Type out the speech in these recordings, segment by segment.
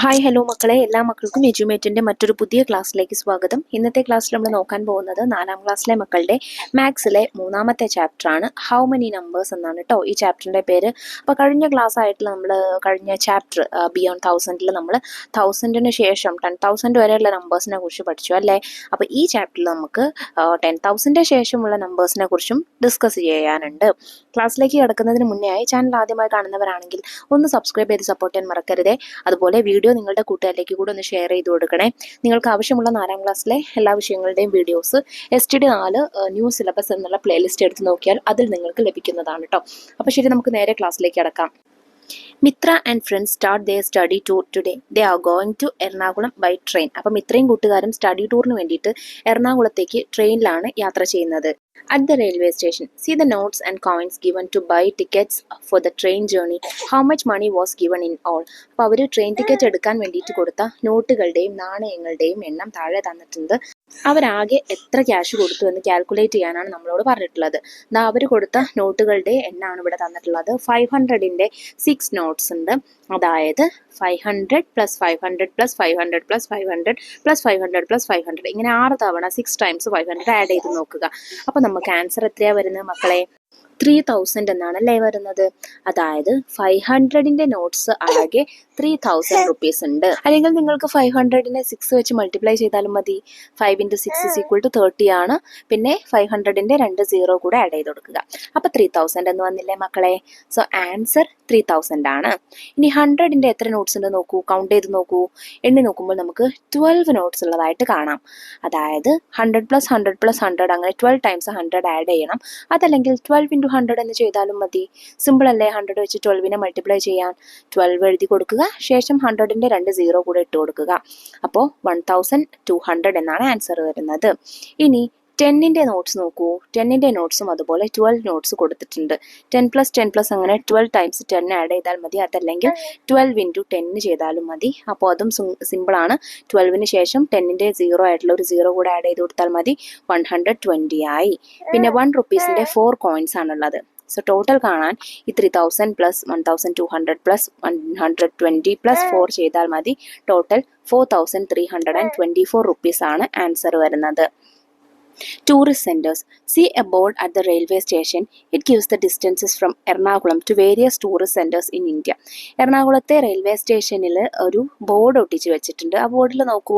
Hi hello മക്കളെ, എല്ലാ മക്കൾക്കും എജ്യൂമേറ്റിൻ്റെ മറ്റൊരു പുതിയ ക്ലാസ്സിലേക്ക് സ്വാഗതം. ഇന്നത്തെ ക്ലാസ്സിൽ നമ്മൾ നോക്കാൻ പോകുന്നത് 4ാം ക്ലാസ്സിലെ മക്കളുടെ മാത്സിലെ 3ാമത്തെ ചാപ്റ്ററാണ്. ഹൗ മെനി നമ്പേഴ്സ് എന്നാണ് കേട്ടോ ഈ ചാപ്റ്ററിൻ്റെ പേര്. അപ്പോൾ കഴിഞ്ഞ ക്ലാസ് ആയിട്ട് നമ്മൾ കഴിഞ്ഞ ചാപ്റ്റർ ബിയോണ്ട് 1000-ൽ നമ്മൾ 1000-ന് ശേഷം 10,000 വരെയുള്ള നമ്പേഴ്സിനെ കുറിച്ച് പഠിച്ചു അല്ലേ. അപ്പോൾ ഈ ചാപ്റ്ററിൽ നമുക്ക് 10,000-ന് ശേഷമുള്ള നമ്പേഴ്സിനെ കുറിച്ചും ഡിസ്കസ് ചെയ്യാനുണ്ട്. ക്ലാസ്സിലേക്ക് കിടക്കുന്നതിന് മുന്നേ ആയി ചാനൽ ആദ്യമായി കാണുന്നവരാണെങ്കിൽ ഒന്ന് സബ്സ്ക്രൈബ് ചെയ്ത് സപ്പോർട്ട് ചെയ്യാൻ മറക്കരുതേ. അതുപോലെ വീഡിയോ നിങ്ങളുടെ കൂട്ടുകാരിലേക്ക് കൂടെ ഒന്ന് ഷെയർ ചെയ്ത് കൊടുക്കണേ. നിങ്ങൾക്ക് ആവശ്യമുള്ള 4ാം ക്ലാസ്സിലെ എല്ലാ വിഷയങ്ങളുടെയും വീഡിയോസ് STD4 ന്യൂ സിലബസ് എന്നുള്ള പ്ലേലിസ്റ്റ് എടുത്ത് നോക്കിയാൽ അതിൽ നിങ്ങൾക്ക് ലഭിക്കുന്നതാണ് കേട്ടോ. അപ്പോൾ ശരി, നമുക്ക് നേരെ ക്ലാസ്സിലേക്ക് കടക്കാം. Mithra and friends start their study tour today. They are going to Ernakulam by train. അപ്പോൾ മിത്രയും കൂട്ടുകാരും സ്റ്റഡി ടൂറിന് വേണ്ടിയിട്ട് എറണാകുളത്തേക്ക് ട്രെയിനിലാണ് യാത്ര ചെയ്യുന്നത്. At the railway station, see the notes and coins given to buy tickets for the train journey. How much money was given in all? അപ്പോൾ അവർ train ticket എടുക്കാൻ വേണ്ടിയിട്ട് കൊടുത്ത നോട്ടുകളുടെയും നാണയങ്ങളുടെയും എണ്ണം താഴെ തന്നിട്ടുണ്ട്. അവരാകെ എത്ര ക്യാഷ് കൊടുത്തു എന്ന് കാൽക്കുലേറ്റ് ചെയ്യാനാണ് നമ്മളോട് പറഞ്ഞിട്ടുള്ളത്. അവർ കൊടുത്ത നോട്ടുകളുടെ എണ്ണമാണ് ഇവിടെ തന്നിട്ടുള്ളത്. 500-ന്റെ 6 നോട്ട്സ് ഉണ്ട്. അതായത് 500 + 500 + 500 + 500 + 500 + 500 ഇങ്ങനെ 6 തവണ 6 ടൈംസ് 500 ആഡ് ചെയ്ത് നോക്കുക. അപ്പോൾ നമുക്ക് ആൻസർ എത്രയാണ് വരുന്നത് മക്കളെ? 3,000 എന്നാണ് അല്ലേ വരുന്നത്. അതായത് 500-ന്റെ നോട്ട്സ് ആകെ 3,000 റുപ്പീസ് ഉണ്ട്. അല്ലെങ്കിൽ നിങ്ങൾക്ക് 500-നെ 6 വെച്ച് മൾട്ടിപ്ലൈ ചെയ്താലും മതി. 5 × 6 = 30 ആണ്. പിന്നെ 500-ന്റെ 2 0 കൂടെ ആഡ് ചെയ്ത് കൊടുക്കുക. അപ്പോൾ 3,000 എന്ന് വന്നില്ലേ മക്കളെ. സോ ആൻസർ 3,000 ആണ്. ഇനി 100-ന്റെ എത്ര നോട്ട്സ് ഉണ്ട് നോക്കൂ, കൗണ്ട് ചെയ്ത് നോക്കൂ. എണ്ണി നോക്കുമ്പോൾ നമുക്ക് 12 നോട്ട്സ് ഉള്ളതായിട്ട് കാണാം. അതായത് 100 + 100 + 100 അങ്ങനെ 12 ടൈംസ് 100 ആഡ് ചെയ്യണം. അതല്ലെങ്കിൽ 12 × 100 എന്ന് ചെയ്താലും മതി. സിമ്പിൾ അല്ലേ? 100 വെച്ച് 12-നെ മൾട്ടിപ്ലൈ ചെയ്യാൻ. 12 എഴുതി കൊടുക്കുക, ശേഷം 100-ന്റെ 2 0 കൂടെ ഇട്ട് കൊടുക്കുക. അപ്പോൾ 1,200 എന്നാണ് ആൻസർ വരുന്നത്. ഇനി 10-ന്റെ നോട്ട്സ് നോക്കൂ. 10-ന്റെ നോട്ട്സും അതുപോലെ 12 നോട്ട്സ് കൊടുത്തിട്ടുണ്ട്. 10 + 10 + അങ്ങനെ 12 ടൈംസ് 10 ആഡ് ചെയ്താൽ മതി. അതല്ലെങ്കിൽ 12 × 10 ചെയ്താലും മതി. അപ്പോൾ അതും സിമ്പിളാണ്. 12-ന് ശേഷം 10-ന്റെ 0 ആയിട്ടുള്ള ഒരു 0 കൂടെ ആഡ് ചെയ്ത് കൊടുത്താൽ മതി. 120 ആയി. പിന്നെ 1 റുപ്പീസിൻ്റെ 4 കോയിൻസ് ആണുള്ളത്. സോ ടോട്ടൽ കാണാൻ ഈ 3,000 + 1,200 + 120 + 4 ചെയ്താൽ മതി. ടോട്ടൽ 4,324 റുപ്പീസ് ആണ് ആൻസർ വരുന്നത്. Tourist centers. See a board at the railway station. It gives the distances from Ernakulam to various tourist centers in India. എറണാകുളത്തെ റെയിൽവേ സ്റ്റേഷനിൽ ഒരു ബോർഡ് ഒട്ടിച്ച് വെച്ചിട്ടുണ്ട്. ആ ബോർഡിൽ നോക്കൂ,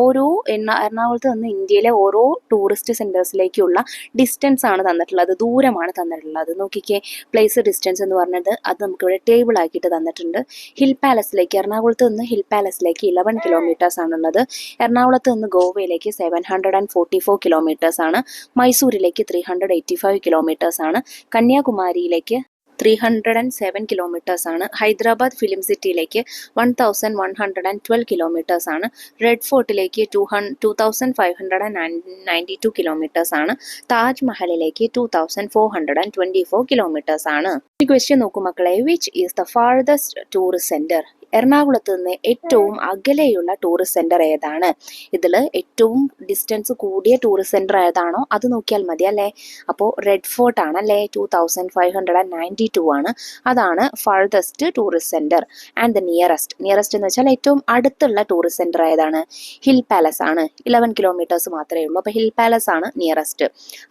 ഓരോ എറണാകുളത്ത് നിന്ന് ഇന്ത്യയിലെ ഓരോ ടൂറിസ്റ്റ് സെൻറ്റേഴ്സിലേക്കുള്ള ഡിസ്റ്റൻസ് ആണ് തന്നിട്ടുള്ളത്, ദൂരമാണ് തന്നിട്ടുള്ളത്. നോക്കിക്കേ, പ്ലേസ് ഡിസ്റ്റൻസ് എന്ന് പറഞ്ഞത് അത് നമുക്കിവിടെ ടേബിൾ ആക്കിയിട്ട് തന്നിട്ടുണ്ട്. ഹിൽ പാലസിലേക്ക്, എറണാകുളത്ത് നിന്ന് ഹിൽ പാലസിലേക്ക് 11 കിലോമീറ്റേഴ്സ് ആണുള്ളത്. എറണാകുളത്ത് നിന്ന് ഗോവയിലേക്ക് 744 കിലോമീറ്റേഴ്സ് ആണ്. മൈസൂരിലേക്ക് 385 കിലോമീറ്റേഴ്സ് ആണ്. കന്യാകുമാരിയിലേക്ക് 307 കിലോമീറ്റേഴ്സ് ആണ്. ഹൈദരാബാദ് ഫിലിം സിറ്റിയിലേക്ക് 1,112 കിലോമീറ്റേഴ്സ് ആണ്. റെഡ് ഫോർട്ടിലേക്ക് 2,592 കിലോമീറ്റേഴ്സ് ആണ്. താജ്മഹലിലേക്ക് 2,424 കിലോമീറ്റേഴ്സ് ആണ്. ഈ ക്വസ്റ്റ്യൻ നോക്കൂ മക്കളെ. Which is the farthest tourist centre? എറണാകുളത്ത് നിന്ന് ഏറ്റവും അകലെയുള്ള ടൂറിസ്റ്റ് സെന്റർ ഏതാണ്? ഇതിൽ ഏറ്റവും ഡിസ്റ്റൻസ് കൂടിയ ടൂറിസ്റ്റ് സെന്റർ ഏതാണോ അത് നോക്കിയാൽ മതി അല്ലേ. അപ്പോൾ റെഡ് ഫോർട്ട് ആണ് അല്ലേ, 2,592 ആണ്. അതാണ് farthest tourist centre. And the nearest എന്ന് വെച്ചാൽ ഏറ്റവും അടുത്തുള്ള ടൂറിസ്റ്റ് സെന്റർ ഏതാണ്? ഹിൽ പാലസ് ആണ്. 11 കിലോമീറ്റേഴ്സ് മാത്രമേ ഉള്ളൂ. അപ്പോൾ ഹിൽ പാലസ് ആണ് nearest.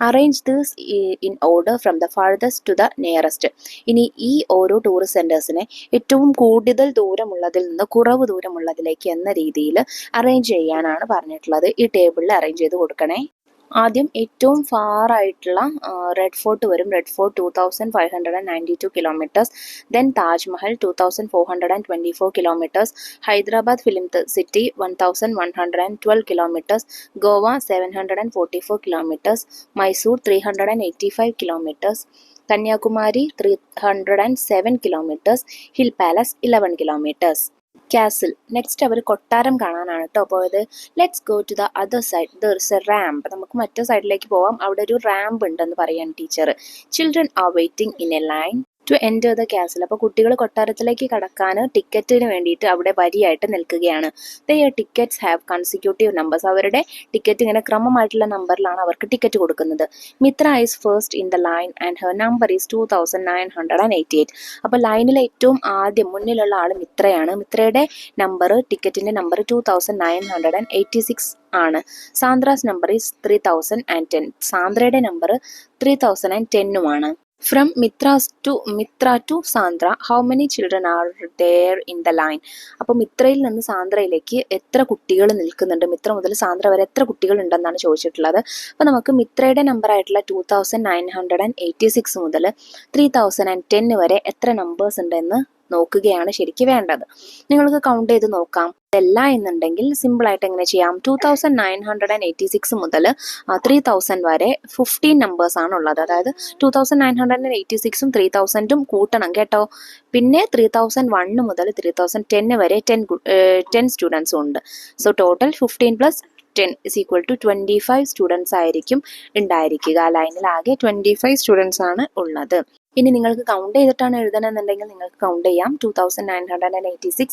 Arrange this in order from the farthest to the nearest. ഇനി ഈ ഓരോ ടൂറിസ്റ്റ് സെന്റേഴ്സിനെ ഏറ്റവും കൂടുതൽ ദൂരമുള്ളതിൽ നിന്ന് കുറവ് ദൂരമുള്ളതിലേക്ക് എന്ന രീതിയിൽ അറേഞ്ച് ചെയ്യാനാണ് പറഞ്ഞിട്ടുള്ളത്. ഈ ടേബിളിൽ അറേഞ്ച് ചെയ്ത് കൊടുക്കണേ. ആദ്യം ഏറ്റവും ഫാർ ആയിട്ടുള്ള റെഡ് ഫോർട്ട് വരും. Red Fort 2,592 kilometres. Then Taj Mahal 2,424 kilometres. Hyderabad film city 1,112 kilometres. Goa 744 kilometres. Mysore 385 kilometres. Kanyakumari 307 kilometres. Hill Palace 11 kilometres. Castle next അവർ കൊട്ടാരം കാണാനാണ് കേട്ടോ പോയത്. Let's go to the other side. There is a ramp. നമുക്ക് മറ്റേ സൈഡിലേക്ക് പോവാം. അവിടെ ഒരു റാമ്പ് ഉണ്ടെന്ന് പറയാൻ teacher. Children are waiting in a line. To enter the castle. അപ്പോൾ കുട്ടികൾ കൊട്ടാരത്തിലേക്ക് കടക്കാൻ ടിക്കറ്റിന് വേണ്ടിയിട്ട് അവിടെ വരിയായിട്ട് നിൽക്കുകയാണ്. Their tickets have consecutive numbers. അവരുടെ ടിക്കറ്റ് ഇങ്ങനെ ക്രമമായിട്ടുള്ള നമ്പറിലാണ് അവർക്ക് ടിക്കറ്റ് കൊടുക്കുന്നത്. Mithra is first in the line and her number is 2988. അപ്പോൾ ലൈനിലെ ഏറ്റവും ആദ്യം മുന്നിലുള്ള ആൾ മിത്രയാണ്. മിത്രയുടെ നമ്പർ, ടിക്കറ്റിന്റെ നമ്പർ 2986 ആണ്. Sandra's number is 3010. സാന്ദ്രയുടെ number 3010 From Mitra to Sandra, how many children are there in the line? അപ്പോൾ മിത്രയിൽ നിന്ന് സാന്ദ്രയിലേക്ക് എത്ര കുട്ടികൾ നിൽക്കുന്നുണ്ട്, മിത്ര മുതൽ സാന്ദ്ര വരെ എത്ര കുട്ടികൾ ഉണ്ടെന്നാണ് ചോദിച്ചിട്ടുള്ളത്. അപ്പോൾ നമുക്ക് മിത്രയുടെ നമ്പർ ആയിട്ടുള്ള 2986 മുതൽ 3010 വരെ എത്ര നമ്പേഴ്സ് ഉണ്ടെന്ന് നോക്കുകയാണ് ശരിക്കും വേണ്ടത്. നിങ്ങൾക്ക് കൗണ്ട് ചെയ്ത് നോക്കാം. ഇതല്ല എന്നുണ്ടെങ്കിൽ സിമ്പിളായിട്ട് എങ്ങനെ ചെയ്യാം, 2986 മുതൽ 3000 വരെ 15 നമ്പേഴ്സ് ആണ് ഉള്ളത്. അതായത് 2986ഉം 3000ഉം കൂട്ടണം കേട്ടോ. പിന്നെ 3001 മുതൽ 3010 വരെ 10 സ്റ്റുഡൻസും ഉണ്ട്. So total 15 plus 10 is equal to 25 students ആയിരിക്കും ഉണ്ടായിരിക്കുക. ലൈനിൽ ആകെ 25 സ്റ്റുഡൻസ് ആണ് ഉള്ളത്. ഇനി നിങ്ങൾക്ക് കൗണ്ട് ചെയ്തിട്ടാണ് എഴുതണമെന്നുണ്ടെങ്കിൽ നിങ്ങൾക്ക് കൗണ്ട് ചെയ്യാം. 2986,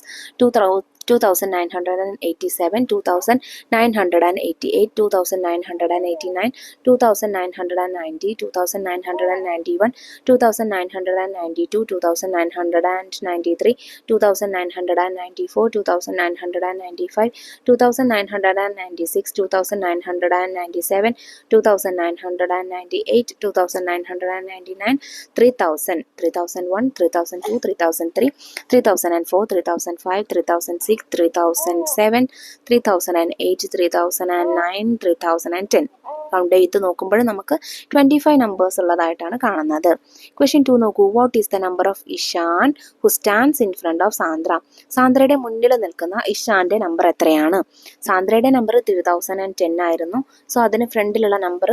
2987, 2988, 2989, 2990, 2991, 2992, 2993, 2994, 2995, 2996, 2997, 2998, 2999, 3000, 3001, 3002, 3003, 3004, 3005, 3006, 3007, 3008, 3009, 3010. കൗണ്ട് ചെയ്ത് നോക്കുമ്പോൾ നമുക്ക് 25 നമ്പേഴ്സ് ഉള്ളതായിട്ടാണ് കാണുന്നത്. ക്വസ്റ്റ്യൻ 2 നോക്കൂ. What is the number of Ishan who stands in front of Sandra? സാന്ദ്രയുടെ മുന്നിൽ നിൽക്കുന്ന ഇഷാന്റെ നമ്പർ എത്രയാണ്? സാന്ദ്രയുടെ നമ്പർ 3010 ആയിരുന്നു. സോ അതിന് ഫ്രണ്ടിലുള്ള നമ്പർ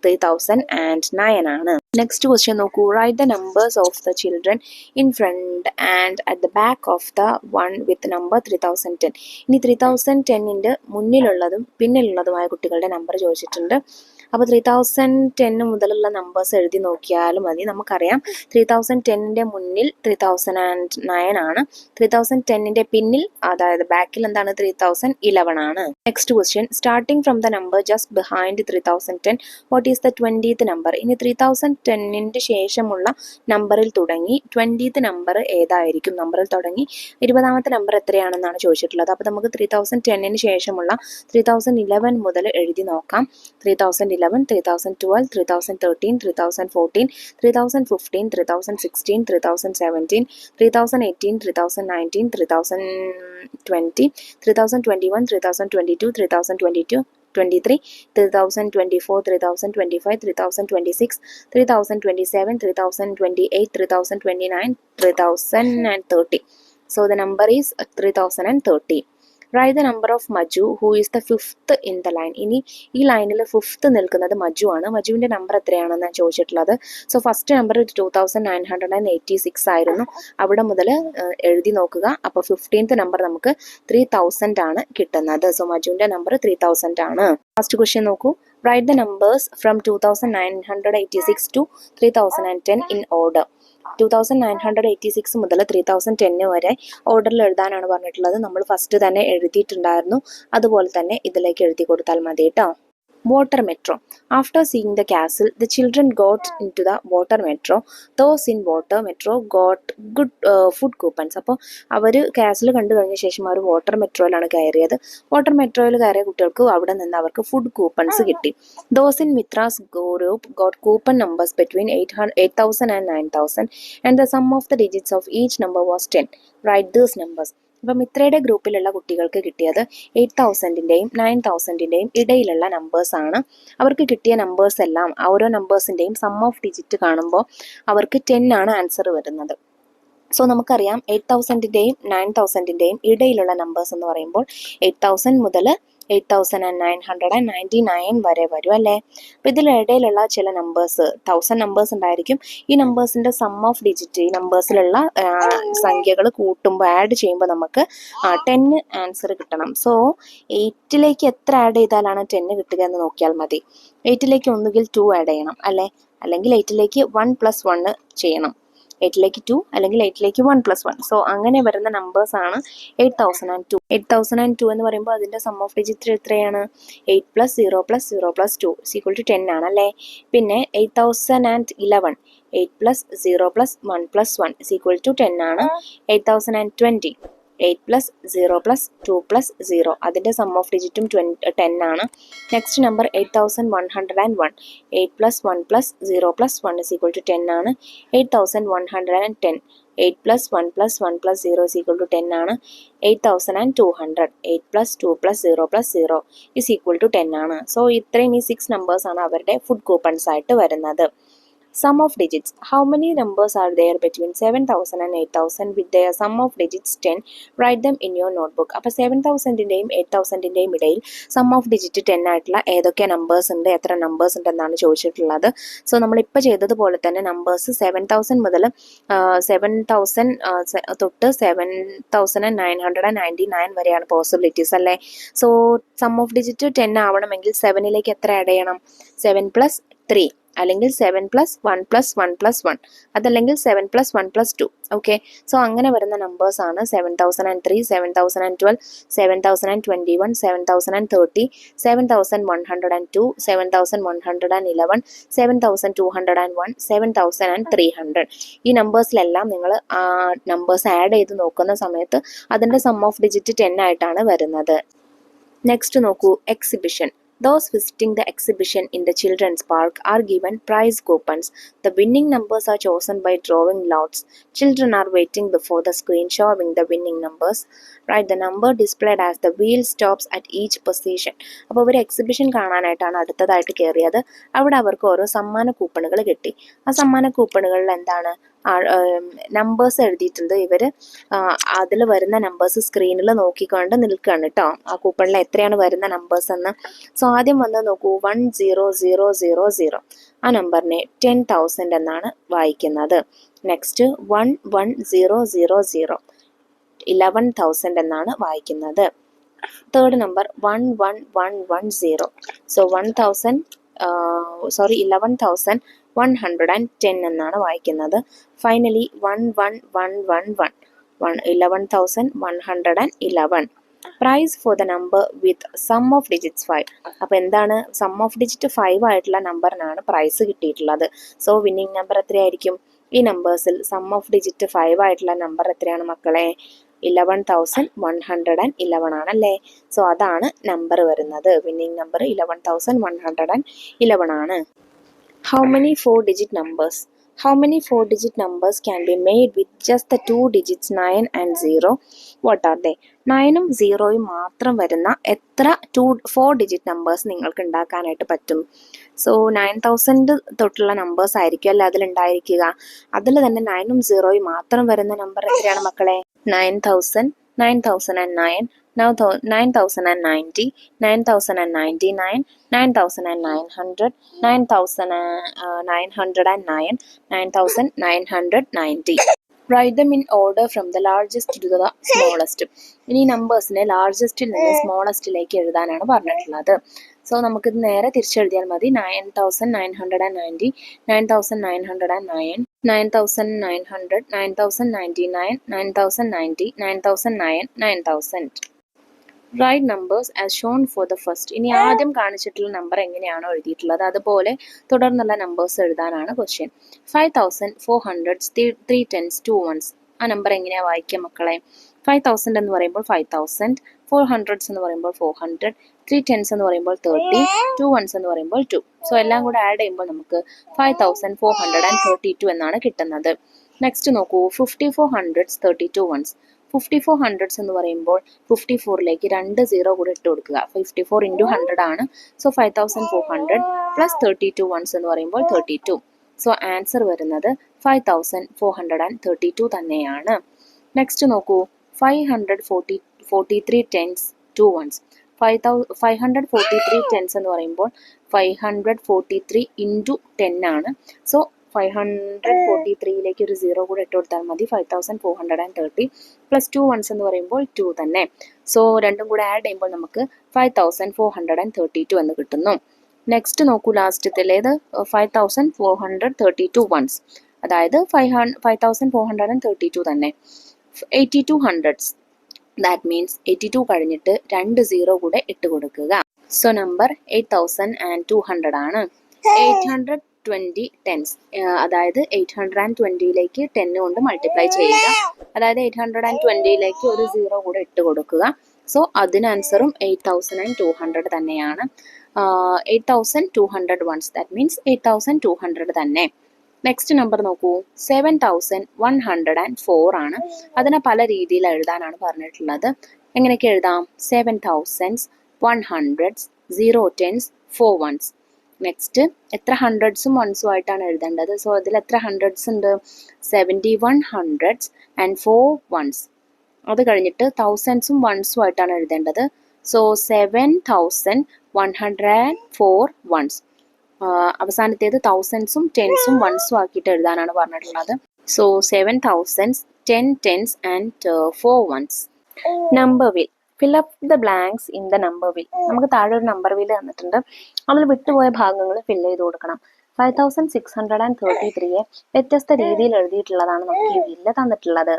3009 ആണ്. നെക്സ്റ്റ് ക്വസ്റ്റ്യൻ നോക്കൂ. Write the numbers of the children in front and at the back of the one with number 3010. ഇനി 3010ന്റെ മുന്നിലുള്ളതും പിന്നിലുള്ളതുമായ കുട്ടികളുടെ നമ്പർ ചോദിച്ചിട്ടുണ്ട്. അപ്പോൾ 3010 മുതലുള്ള നമ്പേഴ്സ് എഴുതി നോക്കിയാലും മതി. നമുക്കറിയാം 3010ന്റെ മുന്നിൽ 3009 ആണ്. 3010ന്റെ പിന്നിൽ, അതായത് ബാക്കിൽ എന്താണ്, 3011 ആണ്. Next question. Starting from the number just behind 3010, what is the 20th number? ഇനി 3010ന്റെ ശേഷമുള്ള നമ്പറിൽ തുടങ്ങി 20th നമ്പർ ഏതായിരിക്കും? നമ്പറിൽ തുടങ്ങി 20ാമത്തെ നമ്പർ എത്രയാണെന്നാണ് ചോദിച്ചിട്ടുള്ളത്. അപ്പോൾ നമുക്ക് 3010ന് ശേഷമുള്ള 3011 മുതൽ എഴുതി നോക്കാം. 3011, 3012, 3013, 3014, 3015, 3016, 3017, 3018, 3019, 3020, 3021, 3022, 3022, 23, 3024, 3025, 3026, 3027, 3028, 3029, 3030. So the number is 3030. Write the number of Maju who is the 5th in the line. ഇനി ഈ ലൈനിൽ 5th നിൽക്കുന്നത് മജു ആണ്. മജുവിൻ്റെ നമ്പർ എത്രയാണെന്നാണ് ചോദിച്ചിട്ടുള്ളത്. സോ ഫസ്റ്റ് നമ്പർ 2986 ആയിരുന്നു. അവിടെ മുതൽ എഴുതി നോക്കുക. അപ്പോൾ 15th നമ്പർ നമുക്ക് 3000 ആണ് കിട്ടുന്നത്. സോ മജുവിൻ്റെ നമ്പർ 3000 ആണ്. ഫസ്റ്റ് ക്വസ്റ്റ്യൻ നോക്കൂ. Write the numbers from 2986 to 3010 in order. 2986 മുതൽ 3010 വരെ ഓർഡറിൽ എഴുതാനാണ് പറഞ്ഞിട്ടുള്ളത്. നമ്മൾ ഫസ്റ്റ് തന്നെ എഴുതിയിട്ടുണ്ടായിരുന്നു. അതുപോലെ തന്നെ ഇതിലേക്ക് എഴുതി കൊടുത്താൽ മതി കേട്ടോ. Water metro. After seeing the castle, the children got into the water metro. Those in water metro got good food coupons. അപ്പോൾ അവർ കാസിൽ കണ്ടു കഴിഞ്ഞ ശേഷം അവർ വാട്ടർ മെട്രോയിലാണ് കയറിയത്. വാട്ടർ മെട്രോയിൽ കയറിയ കുട്ടികൾക്ക് അവിടെ നിന്ന് അവർക്ക് ഫുഡ് കൂപ്പൺസ് കിട്ടി. Those in Mitra's group got coupon numbers between 8,000 and 9,000 and the sum of the digits of each number was 10. Write these numbers. അപ്പോൾ മിത്രയുടെ ഗ്രൂപ്പിലുള്ള കുട്ടികൾക്ക് കിട്ടിയത് 8,000ൻ്റെയും 9,000ൻ്റെയും ഇടയിലുള്ള നമ്പേഴ്സാണ്. അവർക്ക് കിട്ടിയ നമ്പേഴ്സ് എല്ലാം, ഓരോ നമ്പേഴ്സിൻ്റെയും സം ഓഫ് ഡിജിറ്റ് കാണുമ്പോൾ അവർക്ക് 10 ആണ് ആൻസർ വരുന്നത്. സോ നമുക്കറിയാം 8,000ൻ്റെയും 9,000ൻ്റെയും ഇടയിലുള്ള നമ്പേഴ്സ് എന്ന് പറയുമ്പോൾ 8,000 മുതൽ 8,999 വരെ വരും അല്ലേ. അപ്പോൾ ഇതിലിടയിലുള്ള ചില നമ്പേഴ്സ് 1000 നമ്പേഴ്സ് ഉണ്ടായിരിക്കും. ഈ നമ്പേഴ്സിൻ്റെ സം ഓഫ് ഡിജിറ്റ്, ഈ നമ്പേഴ്സിലുള്ള സംഖ്യകൾ കൂട്ടുമ്പോൾ ആഡ് ചെയ്യുമ്പോൾ നമുക്ക് 10 ആൻസർ കിട്ടണം. സോ 8ലേക്ക് എത്ര ആഡ് ചെയ്താലാണ് 10 കിട്ടുക എന്ന് നോക്കിയാൽ മതി. 8ലേക്ക് ഒന്നുകിൽ 2 ആഡ് ചെയ്യണം അല്ലേ, അല്ലെങ്കിൽ 8ലേക്ക് 1 + 1 ചെയ്യണം. 8ലേക്ക് 2 അല്ലെങ്കിൽ 8ലേക്ക് 1 + 1. സോ അങ്ങനെ വരുന്ന നമ്പേഴ്സ് ആണ് 8002. 8002 എന്ന് പറയുമ്പോൾ അതിൻ്റെ സം ഓഫ് ഡിജിറ്റ് എത്രയാണ്? 8 + 0 + 0 + 2 = 10 ആണ് അല്ലേ? പിന്നെ 8011 8 + 0 + 1 + 1 = 10 ആണ്. 8020 8 + 0 + 2 + 0 അതിൻ്റെ സം ഓഫ് ഡിജിറ്റും 10 ആണ്. നെക്സ്റ്റ് നമ്പർ 8101 8 + 1 + 0 + 1 = 10 ആണ്. 8110 8 + 1 + 1 + 0 = 10 ആണ്. 8200 8 + 2 + 0 + 0 = 10 ആണ്. സോ ഇത്രയും ഈ 6 നമ്പേഴ്സ് ആണ് അവരുടെ ഫുഡ് കൂപ്പൺസ് ആയിട്ട് വരുന്നത്. Sum of digits. How many numbers are there between 7000 and 8000 with their sum of digits 10? Write them in your notebook. അപ്പോൾ 7000ൻ്റെയും 8000ൻ്റെയും ഇടയിൽ സം ഓഫ് ഡിജിറ്റ് 10 ആയിട്ടുള്ള ഏതൊക്കെ നമ്പേഴ്സ് ഉണ്ട്, എത്ര നമ്പേഴ്സ് ഉണ്ടെന്നാണ് ചോദിച്ചിട്ടുള്ളത്. സോ നമ്മളിപ്പോൾ ചെയ്തതുപോലെ തന്നെ നമ്പേഴ്സ് 7000 മുതൽ 7000 തൊട്ട് 7999 വരെയാണ് പോസിബിലിറ്റീസ് അല്ലേ? സോ സം ഓഫ് ഡിജിറ്റ് 10 ആവണമെങ്കിൽ 7ലേക്ക് എത്ര ആഡ് ചെയ്യണം? 7 + 3 അല്ലെങ്കിൽ 7 + 1 + 1 + 1 അതല്ലെങ്കിൽ 7 + 1 + 2. ഓക്കെ, സോ അങ്ങനെ വരുന്ന നമ്പേഴ്സ് ആണ് 7003 7012 7021 7030 7102 7111 7201 7300. ഈ നമ്പേഴ്സിലെല്ലാം നിങ്ങൾ നമ്പേഴ്സ് ആഡ് ചെയ്ത് നോക്കുന്ന സമയത്ത് അതിൻ്റെ സം ഓഫ് ഡിജിറ്റ് 10 ആയിട്ടാണ് വരുന്നത്. നെക്സ്റ്റ് നോക്കൂ, exhibition. Those visiting the exhibition in the children's park are given prize coupons. The winning numbers are chosen by drawing lots. Children are waiting before the screen showing the winning numbers. Write the number displayed as the wheel stops at each position. അപ്പോൾ ഒരു exhibition കാണാനായിട്ടാണ് അടുത്തതായിട്ട് കയറിയത്. അവിടെ അവർക്ക് ഓരോ സമ്മാന കൂപ്പണുകൾ കിട്ടി. ആ സമ്മാന കൂപ്പണുകളിൽ എന്താണ്? നമ്പേഴ്സ് എഴുതിയിട്ടുണ്ട്. ഇവർ അതിൽ വരുന്ന നമ്പേഴ്സ് സ്ക്രീനിൽ നോക്കിക്കൊണ്ട് നിൽക്കുകയാണ് കേട്ടോ, ആ കൂപ്പണിൽ എത്രയാണ് വരുന്ന നമ്പേഴ്സ് എന്ന്. സോ ആദ്യം വന്ന് നോക്കൂ, 10000. ആ നമ്പറിനെ 10,000 എന്നാണ് വായിക്കുന്നത്. നെക്സ്റ്റ് 11000 11,000 എന്നാണ് വായിക്കുന്നത്. Third number 11110. സോ 11,110 എന്നാണ് വായിക്കുന്നത്. Finally 11111 11,111. Prize for the number with sum of digits 5. അപ്പോൾ എന്താണ്? സം ഓഫ് ഡിജിറ്റ് 5 ആയിട്ടുള്ള നമ്പറിനാണ് പ്രൈസ് കിട്ടിയിട്ടുള്ളത്. സോ വിന്നിങ് നമ്പർ എത്രയായിരിക്കും? ഈ നമ്പേഴ്സിൽ സം ഓഫ് ഡിജിറ്റ് 5 ആയിട്ടുള്ള നമ്പർ എത്രയാണ് മക്കളെ? 11,111 ആണല്ലേ? സോ അതാണ് നമ്പർ വരുന്നത്. വിന്നിങ് നമ്പർ 11,111 ആണ്. How many 4-digit numbers? How many 4-digit numbers can be made with just the 2 digits 9 and 0? What are they? 9ഉം 0യും മാത്രം വരുന്ന എത്ര 4-digit നമ്പേഴ്സ് നിങ്ങൾക്ക് ഉണ്ടാക്കാനായിട്ട് പറ്റും? സോ 9000 തൊട്ടുള്ള നമ്പേഴ്സ് ആയിരിക്കും അല്ലേ അതിലുണ്ടായിരിക്കുക. അതിൽ തന്നെ 9ഉം 0യും മാത്രം വരുന്ന നമ്പർ എത്രയാണ് മക്കളെ? 9000 9009 9090 9099 9900 9909 9990. Write them in order from the largest to the smallest. ഇനി നമ്പേഴ്സിനെ ലാർജസ്റ്റിൽ നിന്ന് സ്മോളസ്റ്റിലേക്ക് എഴുതാനാണ് പറഞ്ഞിട്ടുള്ളത്. സോ നമുക്കിത് നേരെ തിരിച്ചെഴുതിയാൽ മതി. 9990 9909 9900 9099 9090 9009 9000. Write numbers as shown for the first. ഇനി ആദ്യം കാണിച്ചിട്ടുള്ള നമ്പർ എങ്ങനെയാണോ എഴുതിയിട്ടുള്ളത് അതുപോലെ തുടർന്നുള്ള നമ്പേഴ്സ് എഴുതാനാണ് ക്വസ്റ്റ്യൻ. 5400 3 10s 2 1s. ആ നമ്പർ എങ്ങനെയാണ് വായിക്കുക മക്കളെ? 5000 എന്ന് പറയുമ്പോൾ 5000, 400s എന്ന് പറയുമ്പോൾ 400, 3 10s എന്ന് പറയുമ്പോൾ 30, 2 1s എന്ന് പറയുമ്പോൾ 2. സോ എല്ലാം കൂടെ ആഡ് ചെയ്യുമ്പോൾ നമുക്ക് 5432 എന്നാണ് കിട്ടുന്നത്. നെക്സ്റ്റ് നോക്കൂ, 5400s 32 1s. 5400s എന്ന് പറയുമ്പോൾ 54ലേക്ക് 2 0 കൂടെ ഇട്ട് കൊടുക്കുക. 54 × 100 ആണ്. സോ 5400 പ്ലസ് 32 1s എന്ന് പറയുമ്പോൾ 32. സോ ആൻസർ വരുന്നത് 5432 തന്നെയാണ്. നെക്സ്റ്റ് നോക്കൂ, 543 10s 2 1s. 543 10s എന്ന് പറയുമ്പോൾ 543 × 10 ആണ്. സോ 543യിലേക്ക് ഒരു 0 കൂടെ ഇട്ട് കൊടുത്താൽ മതി. 5430 പ്ലസ് 2 1s എന്ന് പറയുമ്പോൾ 2 തന്നെ. സോ രണ്ടും കൂടെ ആഡ് ചെയ്യുമ്പോൾ നമുക്ക് 5432 എന്ന് കിട്ടുന്നു. നെക്സ്റ്റ് നോക്കൂ, ലാസ്റ്റത്തിലേത് 5432 1s. അതായത് 5432 തന്നെ. 82 ഹൺഡ്രഡ്സ്, ദാറ്റ് മീൻസ് 82 കഴിഞ്ഞിട്ട് 2 സീറോ കൂടെ ഇട്ട് കൊടുക്കുക. സോ നമ്പർ 8200 ആണ്. 820 ടെൻസ്, അതായത് 820യിലേക്ക് 10 കൊണ്ട് മൾട്ടിപ്ലൈ ചെയ്യുക. അതായത് 820യിലേക്ക് ഒരു സീറോ കൂടെ ഇട്ട് കൊടുക്കുക. സോ അതിന് ആൻസറും 8200 തന്നെയാണ്. 8200 വൺസ്, ദാറ്റ് മീൻസ് 8200 തന്നെ. നെക്സ്റ്റ് നമ്പർ നോക്കൂ, 7104 ആണ്. അതിനെ പല രീതിയിൽ എഴുതാനാണ് പറഞ്ഞിട്ടുള്ളത്. എങ്ങനെയൊക്കെ എഴുതാം? 7000s, 100s, 0 10s, 4 ones. Next എത്ര ഹൺഡ്രഡ്സും വൺസും ആയിട്ടാണ് എഴുതേണ്ടത്. സോ ഇതിൽ എത്ര ഹൺഡ്രഡ്സ് ഉണ്ട്? 71 hundreds and 4 ones. അത് കഴിഞ്ഞിട്ട് തൗസൻഡ്സും വൺസും ആയിട്ടാണ് എഴുതേണ്ടത്. So 7104 ones. അവസാനത്തേത് തൗസൻഡ്സും ടെൻസും വൺസും ആക്കിയിട്ട് എഴുതാനാണ് പറഞ്ഞിട്ടുള്ളത്. So 7000s, 10 tens and 4 ones. Number wheel. Fill up the blanks in the number wheel. നമുക്ക് താഴെ ഒരു നമ്പർ വീൽ തന്നിട്ടുണ്ട്. അതിൽ വിട്ടുപോയ ഭാഗങ്ങൾ ഫില്ല് ചെയ്ത് കൊടുക്കണം. 5633 വ്യത്യസ്ത രീതിയിൽ എഴുതിയിട്ടുള്ളതാണ് നമുക്ക് ഈ വീലിൽ തന്നിട്ടുള്ളത്.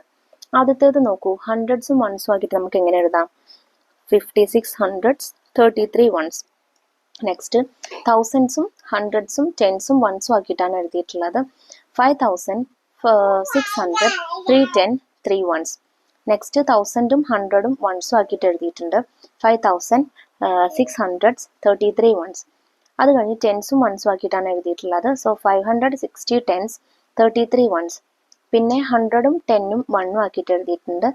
ആദ്യത്തേത് നോക്കൂ, ഹൺഡ്രഡ്സും വൺസും ആക്കിയിട്ട് നമുക്ക് എങ്ങനെ എഴുതാം? 56 hundreds, 33 ones. നെക്സ്റ്റ് തൗസൻഡ്സും ഹൺഡ്രഡ്സും ടെൻസും വൺസും ആക്കിയിട്ടാണ് എഴുതിയിട്ടുള്ളത്. 5600, 310, 3 ones. നെക്സ്റ്റ് തൗസൻഡും ഹൺഡ്രഡും വൺസും ആക്കിയിട്ട് എഴുതിയിട്ടുണ്ട്. 5600, 33 ones. അത് കഴിഞ്ഞ് ടെൻസും വൺസും ആക്കിയിട്ടാണ് എഴുതിയിട്ടുള്ളത്. So 560 tens, 33 ones. പിന്നെ ഹൺഡ്രഡും ടെന്നും വണ്ണും ആക്കിയിട്ട് എഴുതിയിട്ടുണ്ട്.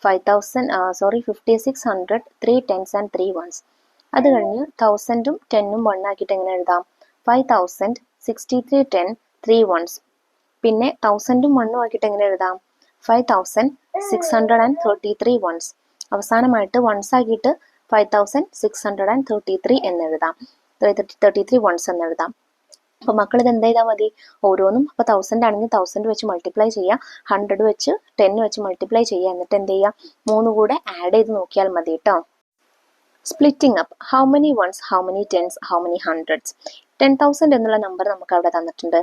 5600, 3 tens and 3 ones. അത് കഴിഞ്ഞ് തൗസൻഡും ടെന്നും വണ്ണാക്കിയിട്ട് എങ്ങനെ എഴുതാം? 5063 10, 3 ones. പിന്നെ തൗസൻഡും വണ്ണും ആക്കിയിട്ട് എങ്ങനെ എഴുതാം? 5633 ones. അവസാനമായിട്ട് വൺസ് ആക്കിയിട്ട് 5633 എന്നെഴുതാം. 33 ones എന്നെഴുതാം. അപ്പോൾ മക്കൾ ഇത് എന്ത് ചെയ്താൽ മതി? ഓരോന്നും ഇപ്പോൾ 1000 ആണെങ്കിൽ 1000 വെച്ച് മൾട്ടിപ്ലൈ ചെയ്യുക, 100 വെച്ച് 10 വെച്ച് മൾട്ടിപ്ലൈ ചെയ്യുക, എന്നിട്ട് എന്ത് ചെയ്യുക? 3 കൂടെ ആഡ് ചെയ്ത് നോക്കിയാൽ മതി കേട്ടോ. Splitting up. How many once, how many tense, how many hundreds. 10,000 എന്നുള്ള നമ്പർ നമുക്ക് അവിടെ തന്നിട്ടുണ്ട്.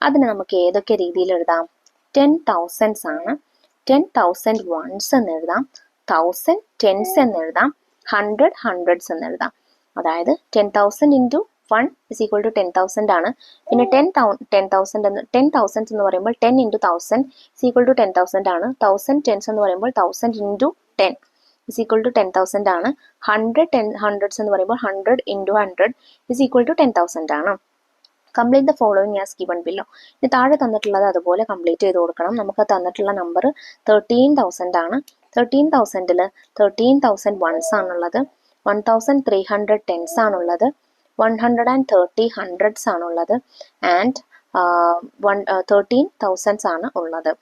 അതിന് നമുക്ക് ഏതൊക്കെ രീതിയിൽ എഴുതാം? 10,000s ആണ്. 10,000 വൺസ് എന്ന് എഴുതാം, 1000 ടെൻസ് എന്ന് എഴുതാം, 100 ഹൺഡ്രഡ്സ് എന്ന് എഴുതാം. അതായത് 10,000 ഇൻറ്റു 1 ഇസ് ഈക്വൽ ടു 10,000 ആണ്. പിന്നെ 10,000 എന്ന് പറയുമ്പോൾ 10 ഇൻറ്റു 1000 ഇസ് ഈക്വൽ ടു 10,000 ആണ്. 1000 ടെൻസ് എന്ന് പറയുമ്പോൾ 1000 ഇൻറ്റു 10 ഇസ് ഈക്വൽ ടു 10,000 ആണ്. 100 ഹൺഡ്രഡ്സ് എന്ന് പറയുമ്പോൾ 100 ഇൻറ്റു 100 ഇസ് ഈക്വൽ ടു 10,000 ആണ്. Complete the following as given below. ഇനി താഴെ തന്നിട്ടുള്ളത് അതുപോലെ കംപ്ലീറ്റ് ചെയ്ത് കൊടുക്കണം. നമുക്ക് തന്നിട്ടുള്ള നമ്പർ 13,000 ആണ്. 13,000ൽ 13,000 വൺസ് ആണുള്ളത്, 1,300 ടെൻസ് ആണുള്ളത്, 130 ഹൺഡ്രഡ്സ് ആണുള്ളത്, ആൻഡ് 13,000s ആണ് ഉള്ളത്.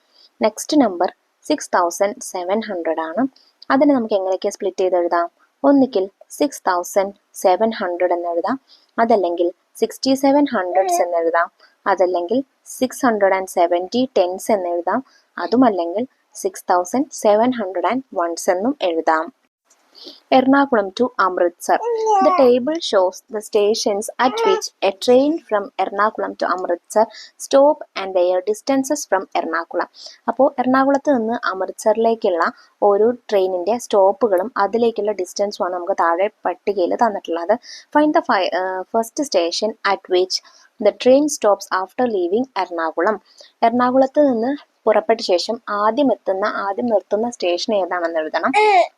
നെക്സ്റ്റ് നമ്പർ 6,700 ആണ്. അതിനെ നമുക്ക് എങ്ങനെയൊക്കെ സ്പ്ലിറ്റ് ചെയ്ത് എഴുതാം? ഒന്നുകിൽ 6,700 എന്ന് എഴുതാം, അതല്ലെങ്കിൽ 67 hundreds എന്ന് എഴുതാം, അതല്ലെങ്കിൽ 670 tens എന്ന് എഴുതാം, അതുമല്ലെങ്കിൽ 6,701 എന്നും എഴുതാം. Ernakulam to Amritsar. The table shows the stations at which a train from Ernakulam to Amritsar stop and their distances from Ernakulam. അപ്പോൾ എറണാകുളത്ത് നിന്ന് അമൃത്സറിലേക്കുള്ള ഓരോ ട്രെയിനിൻ്റെ സ്റ്റോപ്പുകളും അതിലേക്കുള്ള ഡിസ്റ്റൻസുമാണ് നമുക്ക് താഴെ പട്ടികയിൽ തന്നിട്ടുള്ളത്. Find the first station at which the train stops after leaving Ernakulam. എറണാകുളത്ത് നിന്ന് പുറപ്പെട്ട ശേഷം ആദ്യം നിർത്തുന്ന സ്റ്റേഷൻ ഏതാണെന്ന് എഴുതണം.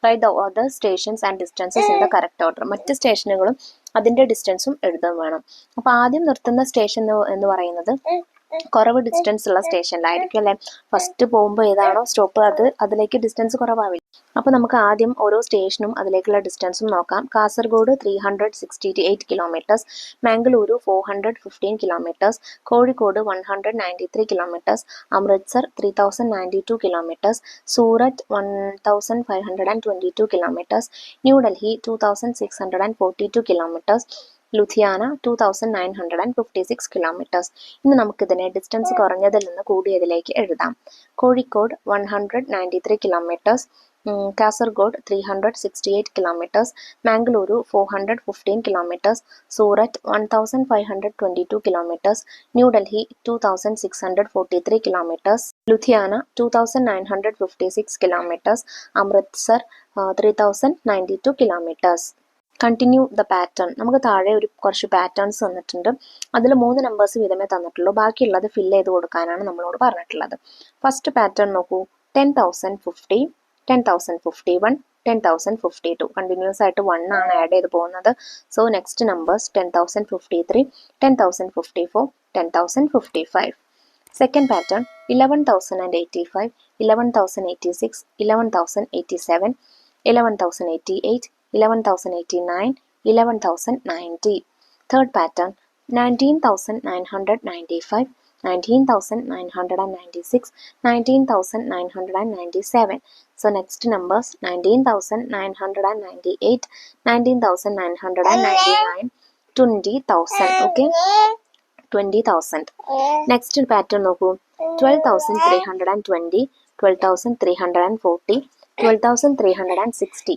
Write the other stations and distances in the correct order. മറ്റ് സ്റ്റേഷനുകളും അതിൻ്റെ ഡിസ്റ്റൻസും എഴുതാൻ വേണം. അപ്പോൾ ആദ്യം നിർത്തുന്ന സ്റ്റേഷൻ എന്ന് പറയുന്നത് കുറവ് ഡിസ്റ്റൻസ് ഉള്ള സ്റ്റേഷനിലായിരിക്കും അല്ലേ. ഫസ്റ്റ് പോകുമ്പോൾ ഏതാണോ സ്റ്റോപ്പ് അതിലേക്ക് ഡിസ്റ്റൻസ് കുറവാവില്ല. അപ്പോൾ നമുക്ക് ആദ്യം ഓരോ സ്റ്റേഷനും അതിലേക്കുള്ള ഡിസ്റ്റൻസും നോക്കാം. Kasaragod 368 kilometres, Mangaluru 415 kilometres, Kozhikode 193 kilometres, Amritsar 3092 kilometres, Surat 1522 kilometres, New Delhi 2642 kilometres, Ludhiana 2956 kilometres. ഇനി നമുക്കിതിനെ ഡിസ്റ്റൻസ് കുറഞ്ഞതിൽ നിന്ന് കൂടിയതിലേക്ക് എഴുതാം. Kozhikode 193 kilometres, Kasargod 368 kilometers, Mangaluru 415 kilometers, Surat 1522 kilometers, New Delhi 2643 kilometers, Ludhiana 2956 kilometers, Amritsar 3092 kilometers. Continue the pattern. നമുക്ക് താഴെ കുറച്ച് പാറ്റേൺസ് തന്നിട്ടുണ്ട്. അതിൽ 3 നമ്പേഴ്സ് വീതമേ തന്നിട്ടുള്ളൂ. ബാക്കിയുള്ളത് ഫില്ല് ചെയ്ത് കൊടുക്കാനാണ് നമ്മളോട് പറഞ്ഞിട്ടുള്ളത്. ഫസ്റ്റ് പാറ്റേൺ നോക്കൂ, 10,050, 10,051, 10,052. കണ്ടിന്യൂസ് ആയിട്ട് 1 ആണ് ആഡ് ചെയ്ത് പോകുന്നത്. So next numbers 10,053, 10,054, 10,055. Second pattern 11,085, 11,086, 11,087, 11,088, 11,089, 11,090. Third pattern 19,995, 19,996, 19,997. So next numbers 19,998, 19,999, 20,000. Okay, 20,000. Next pattern നോക്കൂ, 12,320, 12,340, 12,360.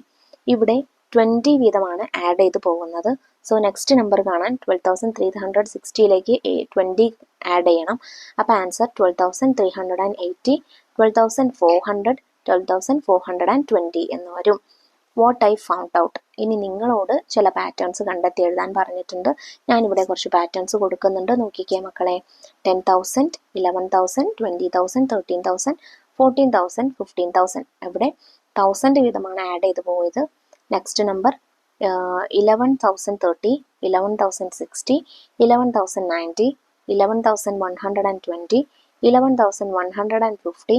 ഇവിടെ 20 വീതമാണ് ആഡ് ചെയ്ത് പോകുന്നത്. സോ നെക്സ്റ്റ് നമ്പർ കാണാൻ 12,360ലേക്ക് 20 ആഡ് ചെയ്യണം. അപ്പോൾ ആൻസർ 12,380, 12,400, 12,420 എന്ന് വരും. What I found out. ഇനി നിങ്ങളോട് ചില പാറ്റേൺസ് കണ്ടെത്തി എഴുതാൻ പറഞ്ഞിട്ടുണ്ട്. ഞാനിവിടെ കുറച്ച് പാറ്റേൺസ് കൊടുക്കുന്നുണ്ട്, നോക്കിക്കേ മക്കളെ. 10,000, 11,000, 20,000, 13,000, 14,000, 15,000. ഇവിടെ 1000 വീതമാണ് ആഡ് ചെയ്ത് പോയത്. Next number 11,030, 11,060, 11,090, 11,120, 11,150,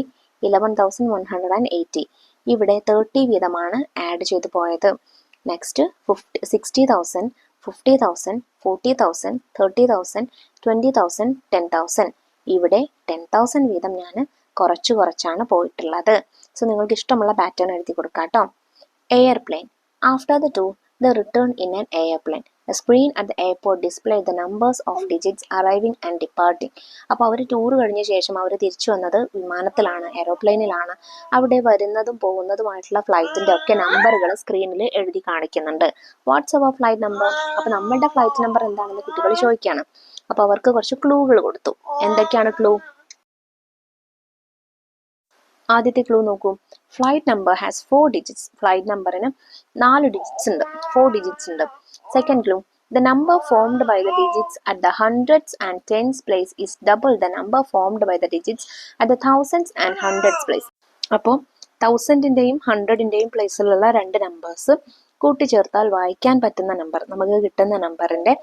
11,180. ഇവിടെ 30 വീതമാണ് ആഡ് ചെയ്ത് പോയത്. നെക്സ്റ്റ് 60,000, 50,000, 40,000, 30,000, 20,000, 10,000. ഇവിടെ 10,000 വീതം ഞാൻ കുറച്ചാണ് പോയിട്ടുള്ളത്. സോ നിങ്ങൾക്ക് ഇഷ്ടമുള്ള പാറ്റേൺ എഴുതി കൊടുക്കാം കേട്ടോ. Airplane. After the tour, they returned in an airplane. A screen at the airport displayed the numbers of digits arriving and departing. അപ്പോൾ അവർ ടൂർ കഴിഞ്ഞ ശേഷം അവർ തിരിച്ചു വന്നത് വിമാനത്തിലാണ്, എയറോപ്ലെയിനിലാണ്. അവിടെ വരുന്നതും പോകുന്നതുമായിട്ടുള്ള ഫ്ലൈറ്റിൻ്റെ ഒക്കെ നമ്പറുകൾ സ്ക്രീനിൽ എഴുതി കാണിക്കുന്നുണ്ട്. What's our flight number. അപ്പോൾ നമ്മുടെ ഫ്ലൈറ്റ് നമ്പർ എന്താണെന്ന് കുട്ടികൾ ചോദിക്കുകയാണ്. അപ്പോൾ അവർക്ക് കുറച്ച് ക്ലൂകൾ കൊടുത്തു. എന്തൊക്കെയാണ് ക്ലൂ? ആദ്യത്തെ ക്ലൂ നോക്കൂ, flight number has 4 digits. Flight നമ്പറിന് 4 ഡിജിറ്റ്സ് ഉണ്ട്, 4 ഡിജിറ്റ്സ് ഉണ്ട്. Second clue, the number formed by the digits at the hundreds and tens place is double the number formed by the digits at the thousands and hundreds place. അപ്പോൾ 1000ൻ്റെയും 100ൻ്റെയും പ്ലേസിലുള്ള 2 numbers കൂട്ടിച്ചേർത്താൽ വായിക്കാൻ പറ്റുന്ന number, നമുക്ക് കിട്ടുന്ന നമ്പറിൻ്റെ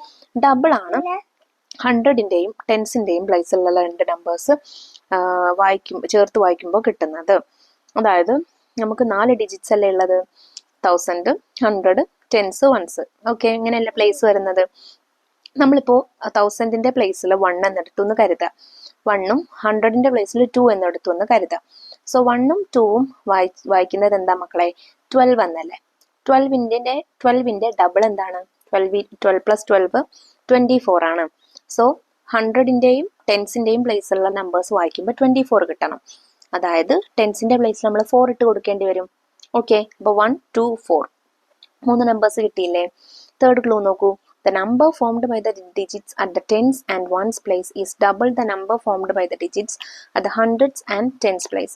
double ആണ് 100ൻ്റെയും 10ൻ്റെയും പ്ലേസിലുള്ള 2 numbers ചേർത്ത് വായിക്കുമ്പോൾ കിട്ടുന്നത്. അതായത് നമുക്ക് 4 ഡിജിറ്റ്സ് അല്ലേ ഉള്ളത്, 1000, 100, 10s, 1s. ഓക്കെ, ഇങ്ങനെയല്ല പ്ലേസ് വരുന്നത്. നമ്മളിപ്പോൾ 1000ൻ്റെ പ്ലേസിൽ 1 എന്നെടുത്തു എന്ന് കരുതാം, 1ഉം 100ൻ്റെ പ്ലേസിൽ 2 എന്നെടുത്തു എന്ന് കരുതാം. സോ 1ഉം 2ഉം വായിക്കുന്നത് എന്താ മക്കളെ? 12 എന്നല്ലേ. 12ൻ്റെ ഡബിൾ എന്താണ്? 12 + 12 24 ആണ്. സോ 100ൻ്റെയും 10ൻ്റെയും പ്ലേസിലുള്ള നമ്പേഴ്സ് വായിക്കുമ്പോൾ 24 കിട്ടണം. അതായത് 10ൻ്റെ പ്ലേസിൽ നമ്മൾ 4 ഇട്ട് കൊടുക്കേണ്ടി വരും. ഓക്കെ, അപ്പോൾ 1, 2, 4 3 നമ്പേഴ്സ് കിട്ടിയില്ലേ? തേർഡ് ക്ലൂ നോക്കൂ, the number formed by the digits at the tens and ones place is double the number formed by the digits at the hundreds and tens place.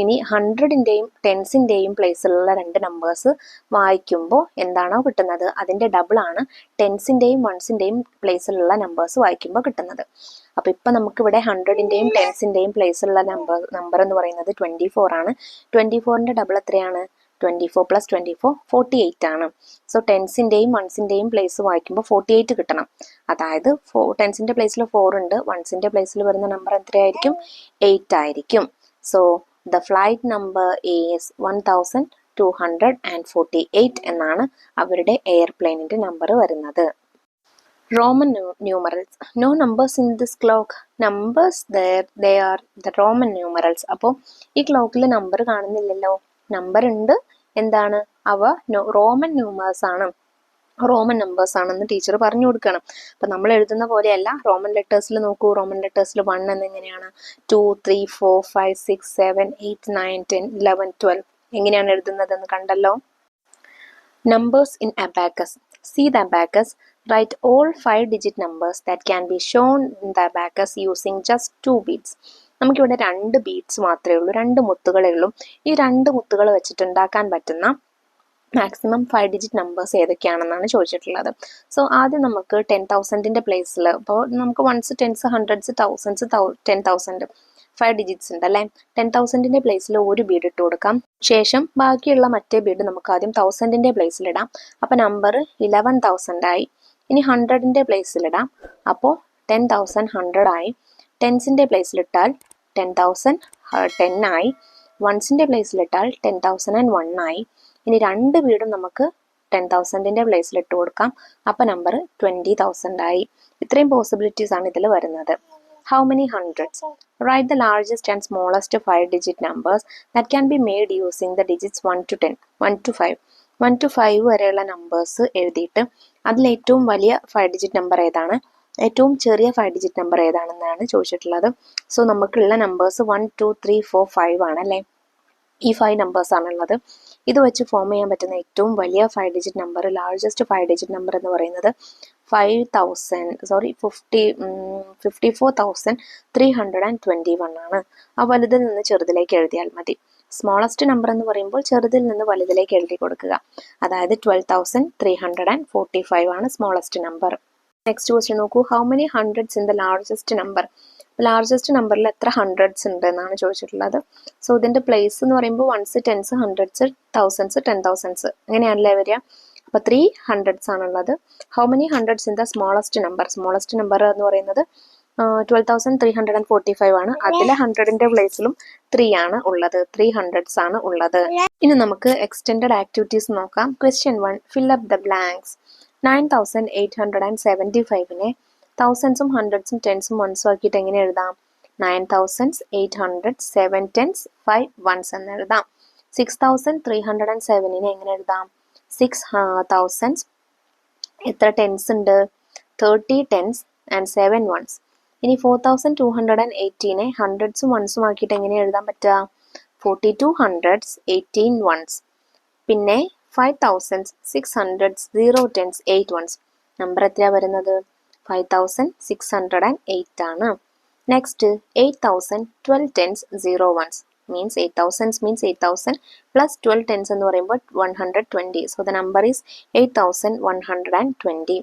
ഇനി 100ൻ്റെയും 10ൻ്റെയും പ്ലേസിലുള്ള 2 നമ്പേഴ്സ് വായിക്കുമ്പോൾ എന്താണോ കിട്ടുന്നത് അതിൻ്റെ ഡബിളാണ് 10ൻ്റെയും 1ൻ്റെയും പ്ലേസിലുള്ള numbers വായിക്കുമ്പോൾ കിട്ടുന്നത്. അപ്പോൾ ഇപ്പം നമുക്കിവിടെ 100ൻ്റെയും 10ൻ്റെയും പ്ലേസിലുള്ള നമ്പർ എന്ന് പറയുന്നത് 24 ആണ്. 24ൻ്റെ ഡബിൾ എത്രയാണ്? 24 + 24 48 ആണ്. സോ 10ൻ്റെയും 1ൻ്റെയും പ്ലേസ് വായിക്കുമ്പോൾ 48 കിട്ടണം. അതായത് 10ൻ്റെ പ്ലേസിൽ 4 ഉണ്ട്, 1ൻ്റെ പ്ലേസിൽ വരുന്ന നമ്പർ എത്രയായിരിക്കും? 8 ആയിരിക്കും. So the flight number is 1248 എന്നാണ് അവരുടെ എയർപ്ലെയിനിൻ്റെ നമ്പർ വരുന്നത്. Roman numerals. No numbers in this clock. Numbers there, they are the Roman numerals. അപ്പോൾ ഈ ക്ലോക്കിൽ നമ്പർ കാണുന്നില്ലല്ലോ. നമ്പർ ഉണ്ട്, എന്താണ് അവ? റോമൻ ന്യൂമേഴ്സ് ആണ്, റോമൻ നമ്പേഴ്സ് ആണെന്ന് ടീച്ചർ പറഞ്ഞു കൊടുക്കണം. അപ്പം നമ്മൾ എഴുതുന്ന പോലെയല്ല. റോമൻ ലെറ്റേഴ്സിൽ നോക്കൂ, റോമൻ ലെറ്റേഴ്സിൽ 1 എന്നെങ്ങനെയാണ്? 2, 3, 4, 5, 6, 7, 8, 9, 10, 11, 12. എങ്ങനെയാണ് എഴുതുന്നതെന്ന് കണ്ടല്ലോ. Numbers in abacus. See the abacus. Write all 5-digit numbers that can be shown in the abacus using just 2 beads. നമുക്കിവിടെ 2 ബീഡ്സ് മാത്രമേ ഉള്ളൂ, 2 മുത്തുകളേ ഉള്ളൂ. ഈ 2 മുത്തുകൾ വെച്ചിട്ട് ഉണ്ടാക്കാൻ പറ്റുന്ന മാക്സിമം 5-digit നമ്പേഴ്സ് ഏതൊക്കെയാണെന്നാണ് ചോദിച്ചിട്ടുള്ളത്. സോ ആദ്യം നമുക്ക് 10,000ൻ്റെ പ്ലേസിൽ, അപ്പോൾ നമുക്ക് ones, tens, hundreds, thousands, 10,000 5 digits ഉണ്ട് അല്ലേ. 10,000ൻ്റെ പ്ലേസിൽ ഒരു ബീഡ് ഇട്ട് കൊടുക്കാം. ശേഷം ബാക്കിയുള്ള മറ്റേ ബീഡ് നമുക്ക് ആദ്യം 1000ൻ്റെ പ്ലേസിൽ ഇടാം. അപ്പോൾ നമ്പർ 11,000 ആയി. ഇനി 100ൻ്റെ പ്ലേസിൽ ഇടാം. അപ്പോൾ 10,100 ആയി. ടെൻസിൻ്റെ പ്ലേസിലിട്ടാൽ 10,010 ആയി. വൺസിൻ്റെ പ്ലേസിലിട്ടാൽ 10,001 ആയി. ഇനി 2 ബീഡും നമുക്ക് 10,000ൻ്റെ പ്ലേസിൽ ഇട്ട് കൊടുക്കാം. അപ്പോൾ നമ്പർ 20,000 ആയി. ഇത്രയും പോസിബിലിറ്റീസ് ആണ് ഇതിൽ വരുന്നത്. How many hundreds? Write the largest and smallest 5-digit numbers that can be made using the digits 1 to 10, 1 to 5. 1 to 5 വരെയുള്ള നമ്പേഴ്സ് എഴുതിയിട്ട് അതിൽ ഏറ്റവും വലിയ 5-digit നമ്പർ ഏതാണ്, ഏറ്റവും ചെറിയ 5-digit നമ്പർ ഏതാണെന്നാണ് ചോദിച്ചിട്ടുള്ളത്. സോ നമുക്കുള്ള നമ്പേഴ്സ് 1, 2, 3, 4, 5 ആണല്ലേ. ഈ 5 നമ്പേഴ്സ് ആണുള്ളത്. ഇത് വെച്ച് ഫോം ചെയ്യാൻ പറ്റുന്ന ഏറ്റവും വലിയ 5-digit number, largest 5-digit number എന്ന് പറയുന്നത് 54,321 ആണ്. ആ വലുതിൽ നിന്ന് ചെറുതിലേക്ക് എഴുതിയാൽ മതി. സ്മോളസ്റ്റ് നമ്പർ എന്ന് പറയുമ്പോൾ ചെറുതിൽ നിന്ന് വലുതിലേക്ക് എഴുതി കൊടുക്കുക. അതായത് 12,345 ആണ് സ്മോളസ്റ്റ് നമ്പർ. നെക്സ്റ്റ് ക്വസ്റ്റ്യൻ നോക്കൂ. How many hundreds in the largest number? Largest നമ്പറിൽ എത്ര ഹൺഡ്രഡ്സ് ഉണ്ട് എന്നാണ് ചോദിച്ചിട്ടുള്ളത്. സോ ഇതിൻ്റെ പ്ലേസ് എന്ന് പറയുമ്പോൾ once, tens, hundreds, thousands, 10,000s അങ്ങനെയാണല്ലേ വരിക. അപ്പോൾ 3 ഹൺഡ്രഡ്സ് ആണുള്ളത്. How many hundreds in the smallest number? Smallest number എന്ന് പറയുന്നത് 12,345 ആണ്. അതിലെ 100ൻ്റെ പ്ലേസിലും 3 ആണ് ഉള്ളത്. 3 ഹൺഡ്രഡ്സ് ആണ് ഉള്ളത്. ഇനി നമുക്ക് എക്സ്റ്റെൻഡഡ് ആക്ടിവിറ്റീസ് നോക്കാം. Question 1. Fill up the blanks. 9,875നെ തൗസൻഡ്സും ഹൺഡ്രഡ്സും ടെൻസും വൺസും ആക്കിയിട്ട് എങ്ങനെ എഴുതാം? 9,000s, 800s, 7 10s, 5 1s എന്ന് എഴുതാം. 6,307നെ എങ്ങനെ എഴുതാം? 6,000s, എത്ര ടെൻസ് ഉണ്ട്? 30 10s and 7 1s. ഇനി 4,218നെ ഹൺഡ്രഡ്സും വൺസും ആക്കിയിട്ട് എങ്ങനെ എഴുതാൻ പറ്റുക? 42 hundreds, 18 1s. പിന്നെ 5,000s, 600s, 0 10s, 8 1s. Number എത്രയാണ് വരുന്നത്? 5,608 ആണ്. Next 8,000, 12 10s, 0 1s. means 8,000 means 8,000 plus 12 10s എന്ന് പറയുമ്പോൾ 120. So the number is 8,120.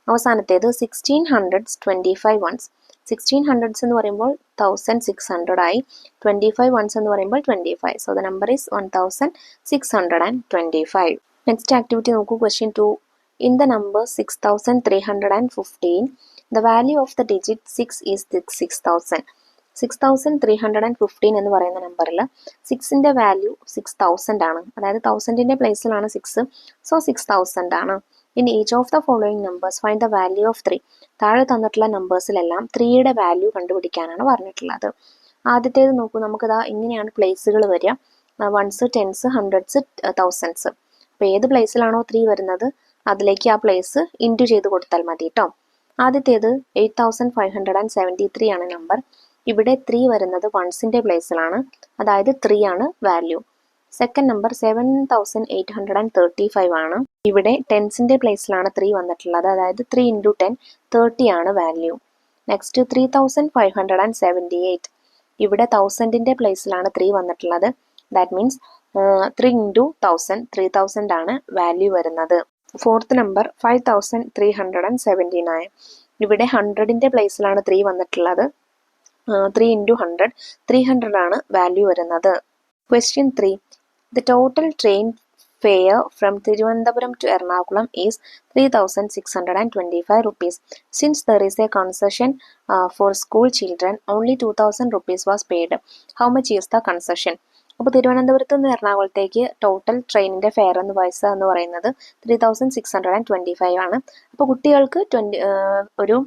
അവസാനത്തേത് 1,600s, 25 1s. 1,600s എന്ന് പറയുമ്പോൾ 1,600 ആയി. 25 1s എന്ന് പറയുമ്പോൾ 25. So the number is 1,625. Next activity നോക്കൂ. Question 2. In the number 6,315, the value of the digit 6 is 6,000. 6,315 എന്ന് പറയുന്ന നമ്പറിൽ 6ൻ്റെ വാല്യൂ 6,000 ആണ്. അതായത് 1000ൻ്റെ പ്ലേസിലാണ് 6. സോ 6,000 ആണ്. In each of the following numbers find the value of 3. താഴെ തന്നിട്ടുള്ള നമ്പേഴ്സിലെല്ലാം 3യുടെ വാല്യൂ കണ്ടുപിടിക്കാനാണ് പറഞ്ഞിട്ടുള്ളത്. ആദ്യത്തേത് നോക്കൂ. നമുക്കിതാ ഇങ്ങനെയാണ് പ്ലേസുകൾ വരിക. Ones, tens, hundreds, thousands. അപ്പോൾ ഏത് പ്ലേസിലാണോ 3 വരുന്നത് അതിലേക്ക് ആ പ്ലേസ് ഇൻറ്റു ചെയ്ത് കൊടുത്താൽ മതി കേട്ടോ. ആദ്യത്തേത് 8,573 ആണ് നമ്പർ. ഇവിടെ 3 വരുന്നത് വൺസിൻ്റെ പ്ലേസിലാണ്, അതായത് 3 ആണ് വാല്യൂ. സെക്കൻഡ് നമ്പർ 7,835 ആണ്. ഇവിടെ ടെൻസിൻ്റെ പ്ലേസിലാണ് 3 വന്നിട്ടുള്ളത്, അതായത് 3 × 10 30 ആണ് വാല്യൂ. നെക്സ്റ്റ് 3,578. ഇവിടെ 1000ൻ്റെ പ്ലേസിലാണ് 3 വന്നിട്ടുള്ളത്. ദാറ്റ് മീൻസ് 3 × 1000 3,000 ആണ് വാല്യൂ വരുന്നത്. Fourth number 5,379. ഇവിടെ 100ൻ്റെ പ്ലേസിലാണ് 3 വന്നിട്ടുള്ളത്. 3 × 100 300 ആണ് വാല്യൂ വരുന്നത്. Question 3. The total train fare from Thiruvananthapuram to Ernakulam is 3,625 rupees. Since there is a concession for school children, only 2,000 rupees was paid. How much is the concession? അപ്പോൾ തിരുവനന്തപുരത്ത് നിന്ന് എറണാകുളത്തേക്ക് total ട്രെയിനിൻ്റെ fair പൈസ എന്ന് പറയുന്നത് 3,625 ആണ്. അപ്പോൾ കുട്ടികൾക്ക് ഒരു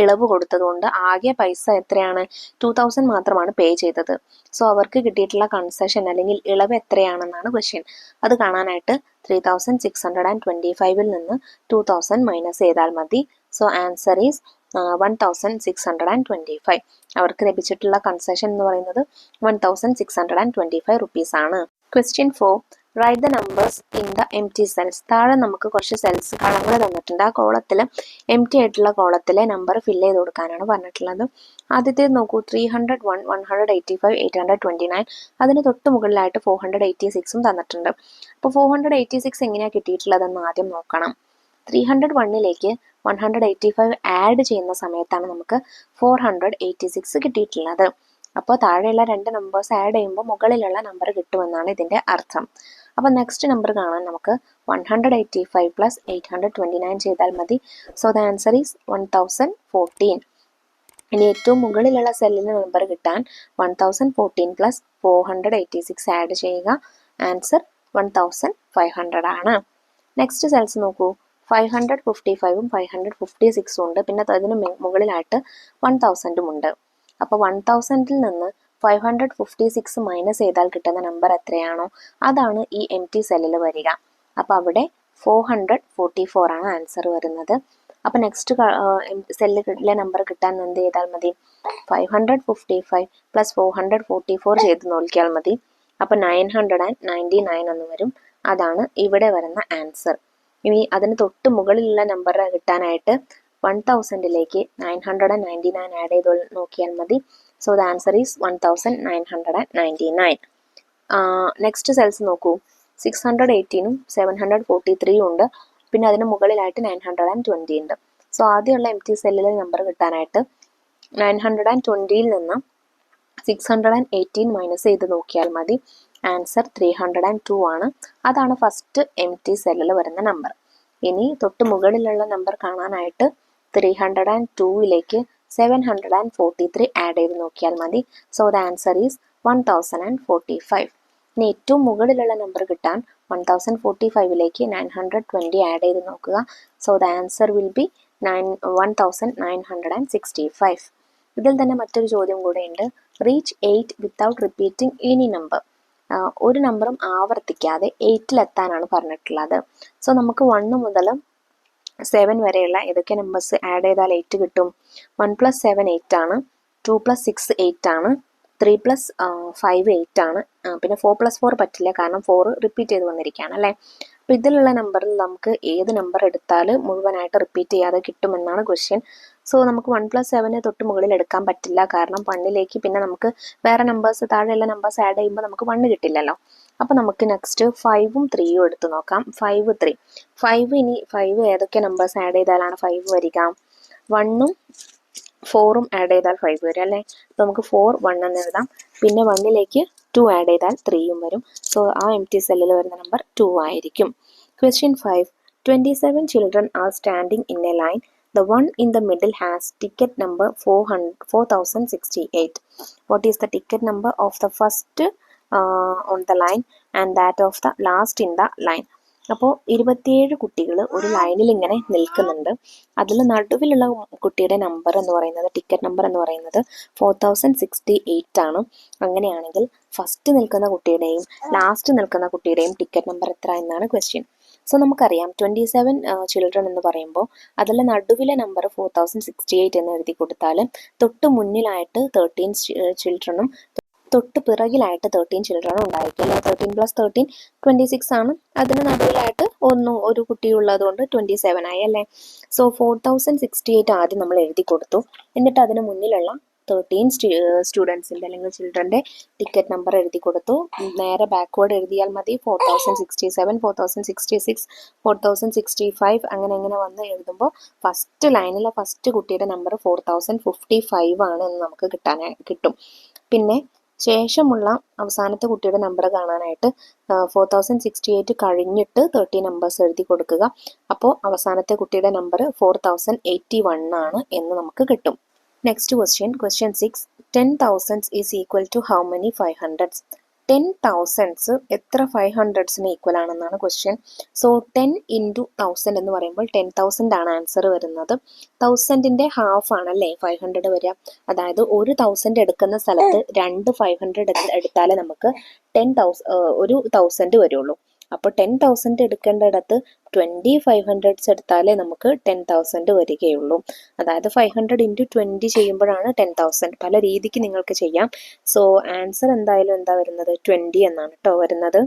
ഇളവ് കൊടുത്തതുകൊണ്ട് ആകെ പൈസ എത്രയാണ്? 2,000 മാത്രമാണ് പേ ചെയ്തത്. സോ അവർക്ക് കിട്ടിയിട്ടുള്ള കൺസെഷൻ അല്ലെങ്കിൽ ഇളവ് എത്രയാണെന്നാണ് ക്വസ്റ്റ്യൻ. അത് കാണാനായിട്ട് 3,625ൽ നിന്ന് 2,000 മൈനസ് ചെയ്താൽ മതി. So answer is 1,625. അവർക്ക് ലഭിച്ചിട്ടുള്ള കൺസെഷൻ എന്ന് പറയുന്നത് 1,625 rupees ആണ്. Question 4. Write the numbers in the empty cells. താഴെ നമുക്ക് കുറച്ച് സെൽസ് കളങ്ങൾ തന്നിട്ടുണ്ട്. ആ കോളത്തിൽ എംറ്റി ആയിട്ടുള്ള കോളത്തിലെ നമ്പർ ഫില്ല് ചെയ്ത് കൊടുക്കാനാണ് പറഞ്ഞിട്ടുള്ളത്. ആദ്യത്തേത് നോക്കൂ, 301, 185, 829. അതിന് തൊട്ട് മുകളിലായിട്ട് 486ഉം തന്നിട്ടുണ്ട്. അപ്പോൾ 486 എങ്ങനെയാണ് കിട്ടിയിട്ടുള്ളതെന്ന് ആദ്യം നോക്കണം. 301ലേക്ക് 185 ആഡ് ചെയ്യുന്ന സമയത്താണ് നമുക്ക് 486 കിട്ടിയിട്ടുള്ളത്. അപ്പോൾ താഴെയുള്ള രണ്ട് നമ്പേഴ്സ് ആഡ് ചെയ്യുമ്പോൾ മുകളിലുള്ള നമ്പർ കിട്ടുമെന്നാണ് ഇതിൻ്റെ അർത്ഥം. അപ്പോൾ നെക്സ്റ്റ് നമ്പർ കാണാൻ നമുക്ക് 185 പ്ലസ് 829 ചെയ്താൽ മതി. So the answer is 1014. ഇനി ഏറ്റവും മുകളിലുള്ള സെല്ലിൻ്റെ നമ്പർ കിട്ടാൻ 1014 പ്ലസ് 486 ആഡ് ചെയ്യുക. ആൻസർ 1500 ആണ്. നെക്സ്റ്റ് സെൽസ് നോക്കൂ, 555ഉം 556ഉം ഉണ്ട്. പിന്നെ അതിന് മുകളിലായിട്ട് 1000ഉം ഉണ്ട്. അപ്പോൾ 1000ൽ നിന്ന് 556 മൈനസ് ചെയ്താൽ കിട്ടുന്ന നമ്പർ എത്രയാണോ അതാണ് ഈ എം ടി സെല്ലിൽ വരിക. അപ്പോൾ അവിടെ 444 ആണ് ആൻസർ വരുന്നത്. അപ്പോൾ നെക്സ്റ്റ് സെല്ലിലെ നമ്പർ കിട്ടാൻ എന്ത് ചെയ്താൽ മതി? 555 പ്ലസ് 444 ചെയ്ത് നോക്കിയാൽ മതി. അപ്പോൾ 999 എന്ന് വരും. അതാണ് ഇവിടെ വരുന്ന ആൻസർ. ഇനി അതിന് തൊട്ട് മുകളിലുള്ള നമ്പർ കിട്ടാനായിട്ട് 1000ലേക്ക് 999 ആഡ് ചെയ്ത് നോക്കിയാൽ മതി. So the answer is 1999. Next cells നോക്കൂ, 618ഉം 743ഉം ഉണ്ട്. പിന്നെ അതിന് മുകളിലായിട്ട് 920 ഉണ്ട്. സോ ആദ്യമുള്ള എം ടി സെല്ലിലെ നമ്പർ കിട്ടാനായിട്ട് 920ൽ നിന്ന് 618 മൈനസ് ചെയ്ത് നോക്കിയാൽ മതി. ആൻസർ 302 ആണ്. അതാണ് ഫസ്റ്റ് എം ടി സെല്ലിൽ വരുന്ന നമ്പർ. ഇനി തൊട്ട് മുകളിലുള്ള നമ്പർ കാണാനായിട്ട് 302ലേക്ക് 743 ആഡ് ചെയ്ത് നോക്കിയാൽ മതി. So the answer is 1045. ഇനി ഏറ്റവും മുകളിലുള്ള നമ്പർ കിട്ടാൻ 1045ലേക്ക് 920 ആഡ് ചെയ്ത് നോക്കുക. So the answer will be 1965. ഇതിൽ തന്നെ മറ്റൊരു ചോദ്യം കൂടെ ഉണ്ട്. Reach 8 without repeating any number. ഒരു നമ്പറും ആവർത്തിക്കാതെ 8ലെത്താനാണ് പറഞ്ഞിട്ടുള്ളത്. സോ നമുക്ക് 1 മുതൽ 7 വരെയുള്ള ഏതൊക്കെ നമ്പേഴ്സ് ആഡ് ചെയ്താൽ 8 കിട്ടും? 1 + 7 8 ആണ്, 2 + 6 8 ആണ്, 3 + 5 8 ആണ്. പിന്നെ 4 + 4 പറ്റില്ല, കാരണം 4 റിപ്പീറ്റ് ചെയ്ത് വന്നിരിക്കുകയാണ് അല്ലേ. അപ്പോൾ ഇതിലുള്ള നമ്പറിൽ നമുക്ക് ഏത് നമ്പർ എടുത്താൽ മുഴുവനായിട്ട് റിപ്പീറ്റ് ചെയ്യാതെ കിട്ടുമെന്നാണ് ക്വസ്റ്റ്യൻ. സോ നമുക്ക് 1 + 7 തൊട്ട് മുകളിൽ എടുക്കാൻ പറ്റില്ല, കാരണം 1ലേക്ക് പിന്നെ നമുക്ക് വേറെ നമ്പേഴ്സ് താഴെയുള്ള നമ്പേഴ്സ് ആഡ് ചെയ്യുമ്പോൾ നമുക്ക് 1 കിട്ടില്ലല്ലോ. അപ്പോൾ നമുക്ക് നെക്സ്റ്റ് 5ഉം 3യും എടുത്ത് നോക്കാം. 5 3 5 ഇനി 5 ഏതൊക്കെ നമ്പേഴ്സ് ആഡ് ചെയ്താലാണ് 5 വരിക? 1ഉം 4ഉം ആഡ് ചെയ്താൽ 5 വരും അല്ലേ. അപ്പോൾ നമുക്ക് 4 1 എന്ന് എഴുതാം. പിന്നെ 1ലേക്ക് 2 ആഡ് ചെയ്താൽ 3യും വരും. സോ ആ എം ടി സെല്ലിൽ വരുന്ന നമ്പർ 2 ആയിരിക്കും. Question 5. 27 children are standing in a line. The one in the middle has ticket number 4068. What is the ticket number of the first on the line and that of the last in the line? അപ്പോൾ 27 കുട്ടികൾ ഒരു ലൈനിൽ ഇങ്ങനെ നിൽക്കുന്നുണ്ട്. അതിൽ നടുവിലുള്ള കുട്ടിയുടെ number എന്ന് പറയുന്നത്, ടിക്കറ്റ് നമ്പർ എന്ന് പറയുന്നത് 4068 ആണ്. അങ്ങനെയാണെങ്കിൽ ഫസ്റ്റ് നിൽക്കുന്ന കുട്ടിയുടെയും ലാസ്റ്റ് നിൽക്കുന്ന കുട്ടിയുടെയും ടിക്കറ്റ് നമ്പർ എത്ര എന്നാണ് ക്വസ്റ്റ്യൻ. സോ നമുക്കറിയാം 27 ചിൽഡ്രൻ എന്ന് പറയുമ്പോൾ അതിൽ നടുവിലെ നമ്പർ 4068 എന്ന് എഴുതി കൊടുത്താൽ തൊട്ട് മുന്നിലായിട്ട് 13 ചിൽഡ്രനും തൊട്ട് പിറകിലായിട്ട് 13 ചിൽഡ്രനും ഉണ്ടായിരിക്കും അല്ലെ. 13 + 13 26 ആണ്. അതിന് നടുവിലായിട്ട് ഒരു കുട്ടിയുള്ളത് കൊണ്ട് 27 ആയി അല്ലേ. സോ 4068 ആദ്യം നമ്മൾ എഴുതി കൊടുത്തു. എന്നിട്ട് അതിന് മുന്നിലുള്ള 13 സ്റ്റുഡൻസിൻ്റെ അല്ലെങ്കിൽ ചിൽഡ്രൻ്റെ ടിക്കറ്റ് നമ്പർ എഴുതി കൊടുത്തു. നേരെ ബാക്ക്വേർഡ് എഴുതിയാൽ മതി. 4067, 4066, 4065 അങ്ങനെ വന്ന് എഴുതുമ്പോൾ ഫസ്റ്റ് ലൈനിലെ ഫസ്റ്റ് കുട്ടിയുടെ നമ്പർ 4055 ആണ് എന്ന് നമുക്ക് കിട്ടും. പിന്നെ ശേഷമുള്ള അവസാനത്തെ കുട്ടിയുടെ നമ്പർ കാണാനായിട്ട് 4068 കഴിഞ്ഞിട്ട് 30 നമ്പേഴ്സ് എഴുതി കൊടുക്കുക. അപ്പോൾ അവസാനത്തെ കുട്ടിയുടെ നമ്പർ 4081 ആണ് എന്ന് നമുക്ക് കിട്ടും. Next question, question 6. 10,000 is equal to how many 500s? 10,000s എത്ര 500സിന് ഈക്വൽ ആണെന്നാണ് ക്വസ്റ്റ്യൻ. സോ 10 × 1000 എന്ന് പറയുമ്പോൾ 10,000 ആണ് ആൻസർ വരുന്നത്. 1000ൻ്റെ ഹാഫ് ആണല്ലേ 500 വരിക. അതായത് ഒരു 1000 എടുക്കുന്ന സ്ഥലത്ത് 2 500 എടുത്താലേ നമുക്ക് 10,000 വരുള്ളൂ. അപ്പോൾ 10,000 എടുക്കേണ്ടിടത്ത് 20 500s എടുത്താലേ നമുക്ക് 10,000 വരികയുള്ളൂ. അതായത് 500 ഇൻറ്റു 20 ചെയ്യുമ്പോഴാണ് 10,000. പല രീതിക്ക് നിങ്ങൾക്ക് ചെയ്യാം. സോ ആൻസർ എന്തായാലും എന്താ വരുന്നത് 20 എന്നാണ് കേട്ടോ വരുന്നത്.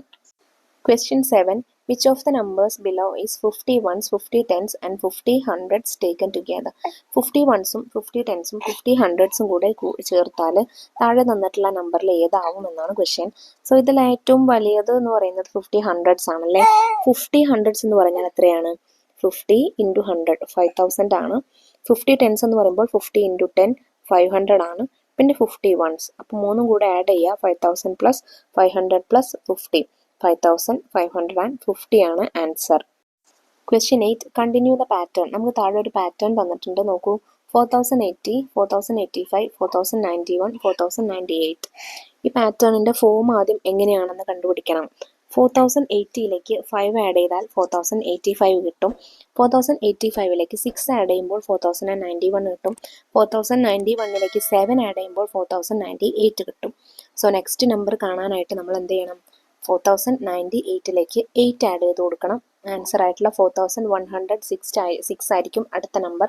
Question 7. Which of the numbers below is 50 ones, 50 tens and 50 hundreds taken together? 50 onesഉം 50 tensഉം 50 hundredsഉം കൂടെ ചേർത്താൽ താഴെ തന്നിട്ടുള്ള നമ്പറിൽ ഏതാവും എന്നാണ് ക്വസ്റ്റ്യൻ. സോ ഇതിൽ ഏറ്റവും വലിയത് എന്ന് പറയുന്നത് 50 hundreds ആണല്ലേ. 50 hundreds എന്ന് പറഞ്ഞാൽ എത്രയാണ്? 50 ഇൻറ്റു 100 5000 ആണ്. 50 tens എന്ന് പറയുമ്പോൾ 50 ഇൻറ്റു 10 500 ആണ്. പിന്നെ 50 ones, അപ്പോൾ മൂന്നും കൂടെ ആഡ് ചെയ്യുക. 5000 പ്ലസ് 500 പ്ലസ് 50 5550 ആണ് answer. Question 8. Continue the pattern. നമുക്ക് താഴെ ഒരു പാറ്റേൺ തന്നിട്ടുണ്ട്, നോക്കൂ. 4080, 4085, 4091, 4098. ഈ പാറ്റേണിൻ്റെ ഫോം ആദ്യം എങ്ങനെയാണെന്ന് കണ്ടുപിടിക്കണം. 4080ലേക്ക് 5 ആഡ് ചെയ്താൽ 4085 കിട്ടും. 4085ലേക്ക് 6 ആഡ് ചെയ്യുമ്പോൾ 4091 കിട്ടും. 4091ലേക്ക് 7 ആഡ് ചെയ്യുമ്പോൾ 4098 കിട്ടും. സോ നെക്സ്റ്റ് നമ്പർ കാണാനായിട്ട് നമ്മൾ എന്ത് ചെയ്യണം? 4098ലേക്ക് 8 ആഡ് ചെയ്ത് കൊടുക്കണം. ആൻസർ ആയിട്ടുള്ള 4106 ആയിരിക്കും അടുത്ത നമ്പർ.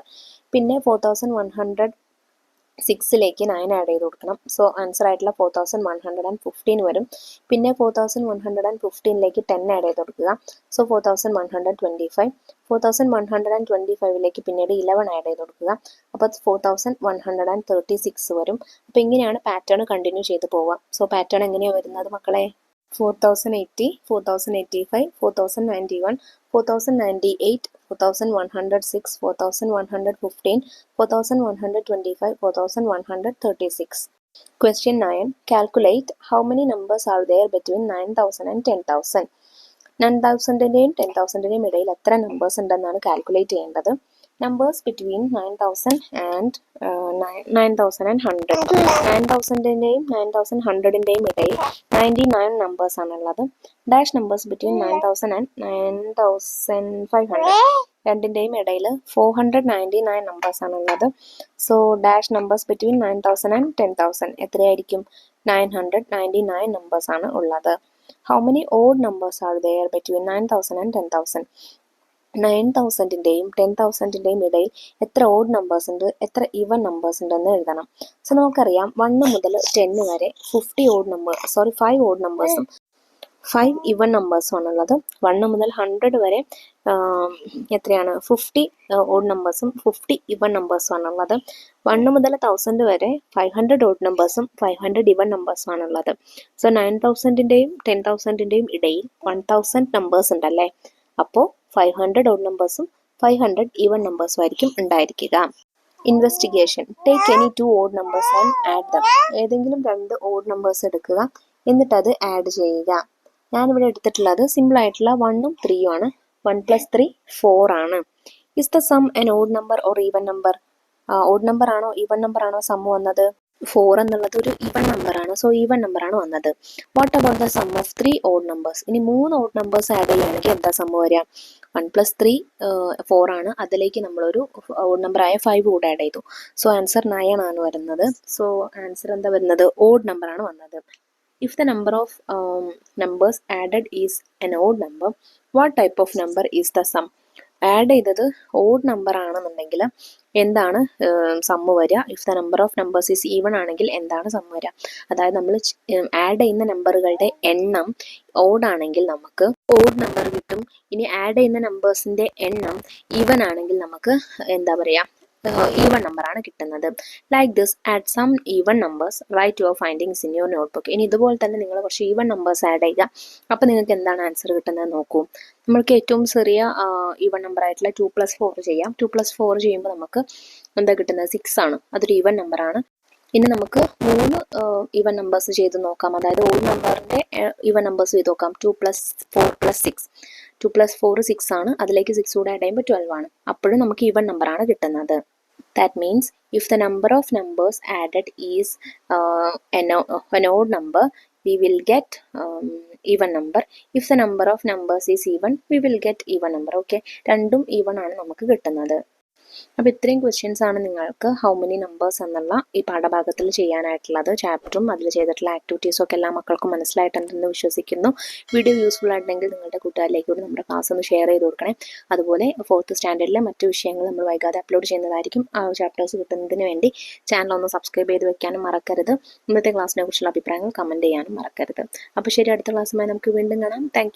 പിന്നെ 4106ലേക്ക് 9 ആഡ് ചെയ്ത് കൊടുക്കണം. സോ ആൻസർ ആയിട്ടുള്ള 4115 വരും. പിന്നെ 4115ലേക്ക് 10 ആഡ് ചെയ്ത് കൊടുക്കുക. സോ 4125. 4125ലേക്ക് പിന്നീട് 11 ആഡ് ചെയ്ത് കൊടുക്കുക. അപ്പോൾ 4136 വരും. അപ്പോൾ ഇങ്ങനെയാണ് പാറ്റേൺ കണ്ടിന്യൂ ചെയ്ത് പോവുക. സോ പാറ്റേൺ എങ്ങനെയാണ് വരുന്നത് മക്കളെ? 4080, 4085, 4091, 4098, 4106, 4115, 4125, 4136. Question 9. Calculate how many numbers are there between 9,000 and 10,000. 9,000ൻ്റെയും 10,000ൻ്റെയും ഇടയിൽ എത്ര നമ്പേഴ്സ് ഉണ്ടെന്നാണ് കാൽക്കുലേറ്റ് ചെയ്യേണ്ടത്. Numbers between 9,000 and 9,100. 9,000ൻ്റെയും 9,100ൻ്റെയും ഇടയിൽ 99 നമ്പേഴ്സ് ആണുള്ളത്. Dash numbers between 9,000 and 9,500. രണ്ടിൻ്റെയും ഇടയിൽ 499 നമ്പേഴ്സ് ആണുള്ളത്. So dash numbers between 9,000 and 10,000 എത്രയായിരിക്കും? 999 നമ്പേഴ്സ് ആണ് ഉള്ളത്. How many odd numbers are there between 9,000 and 10,000? 9,000ൻ്റെയും 10,000ൻ്റെയും ഇടയിൽ എത്ര ഓഡ് നമ്പേഴ്സ് ഉണ്ട്, എത്ര ഈവൻ നമ്പേഴ്സ് ഉണ്ടെന്ന് എഴുതണം. സോ നമുക്കറിയാം 1 മുതൽ 10 വരെ 5 ഓഡ് നമ്പേഴ്സും 5 ഈവൻ നമ്പേഴ്സും ആണുള്ളത്. 1 മുതൽ 100 വരെ എത്രയാണ്? 50 ഓഡ് നമ്പേഴ്സും 50 ഈവൻ നമ്പേഴ്സും ആണുള്ളത്. 1 മുതൽ 1000 വരെ 500 ഓഡ് നമ്പേഴ്സും 500 ഈവൻ നമ്പേഴ്സും ആണുള്ളത്. സോ 9,000ൻ്റെയും 10,000ൻ്റെയും ഇടയിൽ 1000 നമ്പേഴ്സ് ഉണ്ടല്ലേ. അപ്പോൾ 500 ഓഡ് നമ്പേഴ്സും 500 ഈവൻ നമ്പേഴ്സും ആയിരിക്കും ഉണ്ടായിരിക്കുക. Investigation. Take any 2 odd numbers and add dum. ഏതെങ്കിലും 2 ഓഡ് നമ്പേഴ്സ് എടുക്കുക, എന്നിട്ട് അത് ആഡ് ചെയ്യുക. ഞാനിവിടെ എടുത്തിട്ടുള്ളത് സിമ്പിൾ ആയിട്ടുള്ള 1ഉം 3ഉം ആണ്. 1 + 3 4 ആണ്. Is the sum an odd number or even number? Odd number ആണോ ഈവൻ നമ്പർ ആണോ സം വന്നത്? 4 എന്നുള്ളത് ഒരു ഈവൻ നമ്പർ ആണ്. സോ ഈവൻ നമ്പർ ആണ് വന്നത്. What about the sum of 3 odd numbers? ഇനി 3 ഓഡ് നമ്പേഴ്സ് ആഡ് ചെയ്യുകയാണെങ്കിൽ എന്താ സം വരിക? 1 + 3 4 ആണ്. അതിലേക്ക് നമ്മളൊരു ഓഡ് നമ്പറായ 5 കൂടെ ആഡ് ചെയ്തു. സോ ആൻസർ 9 ആണ് വരുന്നത്. സോ ആൻസർ എന്താ വരുന്നത്? ഓഡ് നമ്പർ ആണ് വന്നത്. If the number of numbers added is an odd number, what type of number is the sum? Add ചെയ്തത് ഓഡ് നമ്പർ ആണെന്നുണ്ടെങ്കിൽ എന്താണ് സമ്മ് വരിക? If the number of numbers is even ആണെങ്കിൽ എന്താണ് സമ്മ് വരിക? അതായത് നമ്മൾ ആഡ് ചെയ്യുന്ന നമ്പറുകളുടെ എണ്ണം ഓഡ് ആണെങ്കിൽ നമുക്ക് ഓഡ് നമ്പർ കിട്ടും. ഇനി ആഡ് ചെയ്യുന്ന നമ്പേഴ്സിൻ്റെ എണ്ണം ഈവൻ ആണെങ്കിൽ നമുക്ക് എന്താ പറയുക? ഈവൺ നമ്പറാണ് കിട്ടുന്നത്. Like this add some even numbers, write your findings in your notebook. ഇനി ഇതുപോലെ തന്നെ നിങ്ങൾ കുറച്ച് ഈവൺ നമ്പേഴ്സ് ആഡ് ചെയ്യുക. അപ്പോൾ നിങ്ങൾക്ക് എന്താണ് ആൻസർ കിട്ടുന്നത് നോക്കൂ. നമ്മൾക്ക് ഏറ്റവും ചെറിയ ഈവൺ നമ്പർ ആയിട്ടുള്ള 2 + 4 ചെയ്യാം. 2 + 4 ചെയ്യുമ്പോൾ നമുക്ക് എന്താ കിട്ടുന്നത്? 6 ആണ്. അതൊരു ഈവൺ നമ്പറാണ്. ഇനി നമുക്ക് 3 ഈവൻ നമ്പേഴ്സ് ചെയ്ത് നോക്കാം. അതായത് ഓഡ് നമ്പറിൻ്റെ ഈവൻ നമ്പേഴ്സ് ചെയ്ത് നോക്കാം. 2 + 4 + 6. 2 + 4 6 ആണ്. അതിലേക്ക് 6 കൂടെ ആഡ് ചെയ്യുമ്പോൾ 12 ആണ്. അപ്പോഴും നമുക്ക് ഈവൻ നമ്പറാണ് കിട്ടുന്നത്. That means if the number of numbers added is an odd number, we will get even number. If the number of numbers is even, we will get even number. Okay, രണ്ടും even ആണ് നമുക്ക് കിട്ടുന്നത്. അപ്പോൾ ഇത്രയും questions ആണ് നിങ്ങൾക്ക് how many numbers എന്നുള്ള ഈ പാഠഭാഗത്തിൽ ചെയ്യാനായിട്ടുള്ളത്. ചാപ്റ്ററും അതിൽ ചെയ്തിട്ടുള്ള ആക്ടിവിറ്റീസും ഒക്കെ എല്ലാ മക്കൾക്കും മനസ്സിലായിട്ടുണ്ടെന്ന് വിശ്വസിക്കുന്നു. വീഡിയോ യൂസ്ഫുൾ ആയിട്ടുണ്ടെങ്കിൽ നിങ്ങളുടെ കൂട്ടുകാരിലേക്ക് കൂടി നമ്മുടെ ക്ലാസ് ഒന്ന് ഷെയർ ചെയ്ത് കൊടുക്കണേ. അതുപോലെ 4th സ്റ്റാൻഡേർഡിലെ മറ്റു വിഷയങ്ങൾ നമ്മൾ വൈകാതെ അപ്ലോഡ് ചെയ്യുന്നതായിരിക്കും. ആ ചാപ്റ്റേഴ്സ് കിട്ടുന്നതിന് വേണ്ടി ചാനൽ ഒന്ന് സബ്സ്ക്രൈബ് ചെയ്ത് വെക്കാനും മറക്കരുത്. ഇന്നത്തെ ക്ലാസ്സിനെ കുറിച്ചുള്ള അഭിപ്രായങ്ങൾ കമൻറ്റ് ചെയ്യാനും മറക്കരുത്. അപ്പോൾ ശരി, അടുത്ത ക്ലാസ്സുമായി നമുക്ക് വീണ്ടും കാണാം. താങ്ക്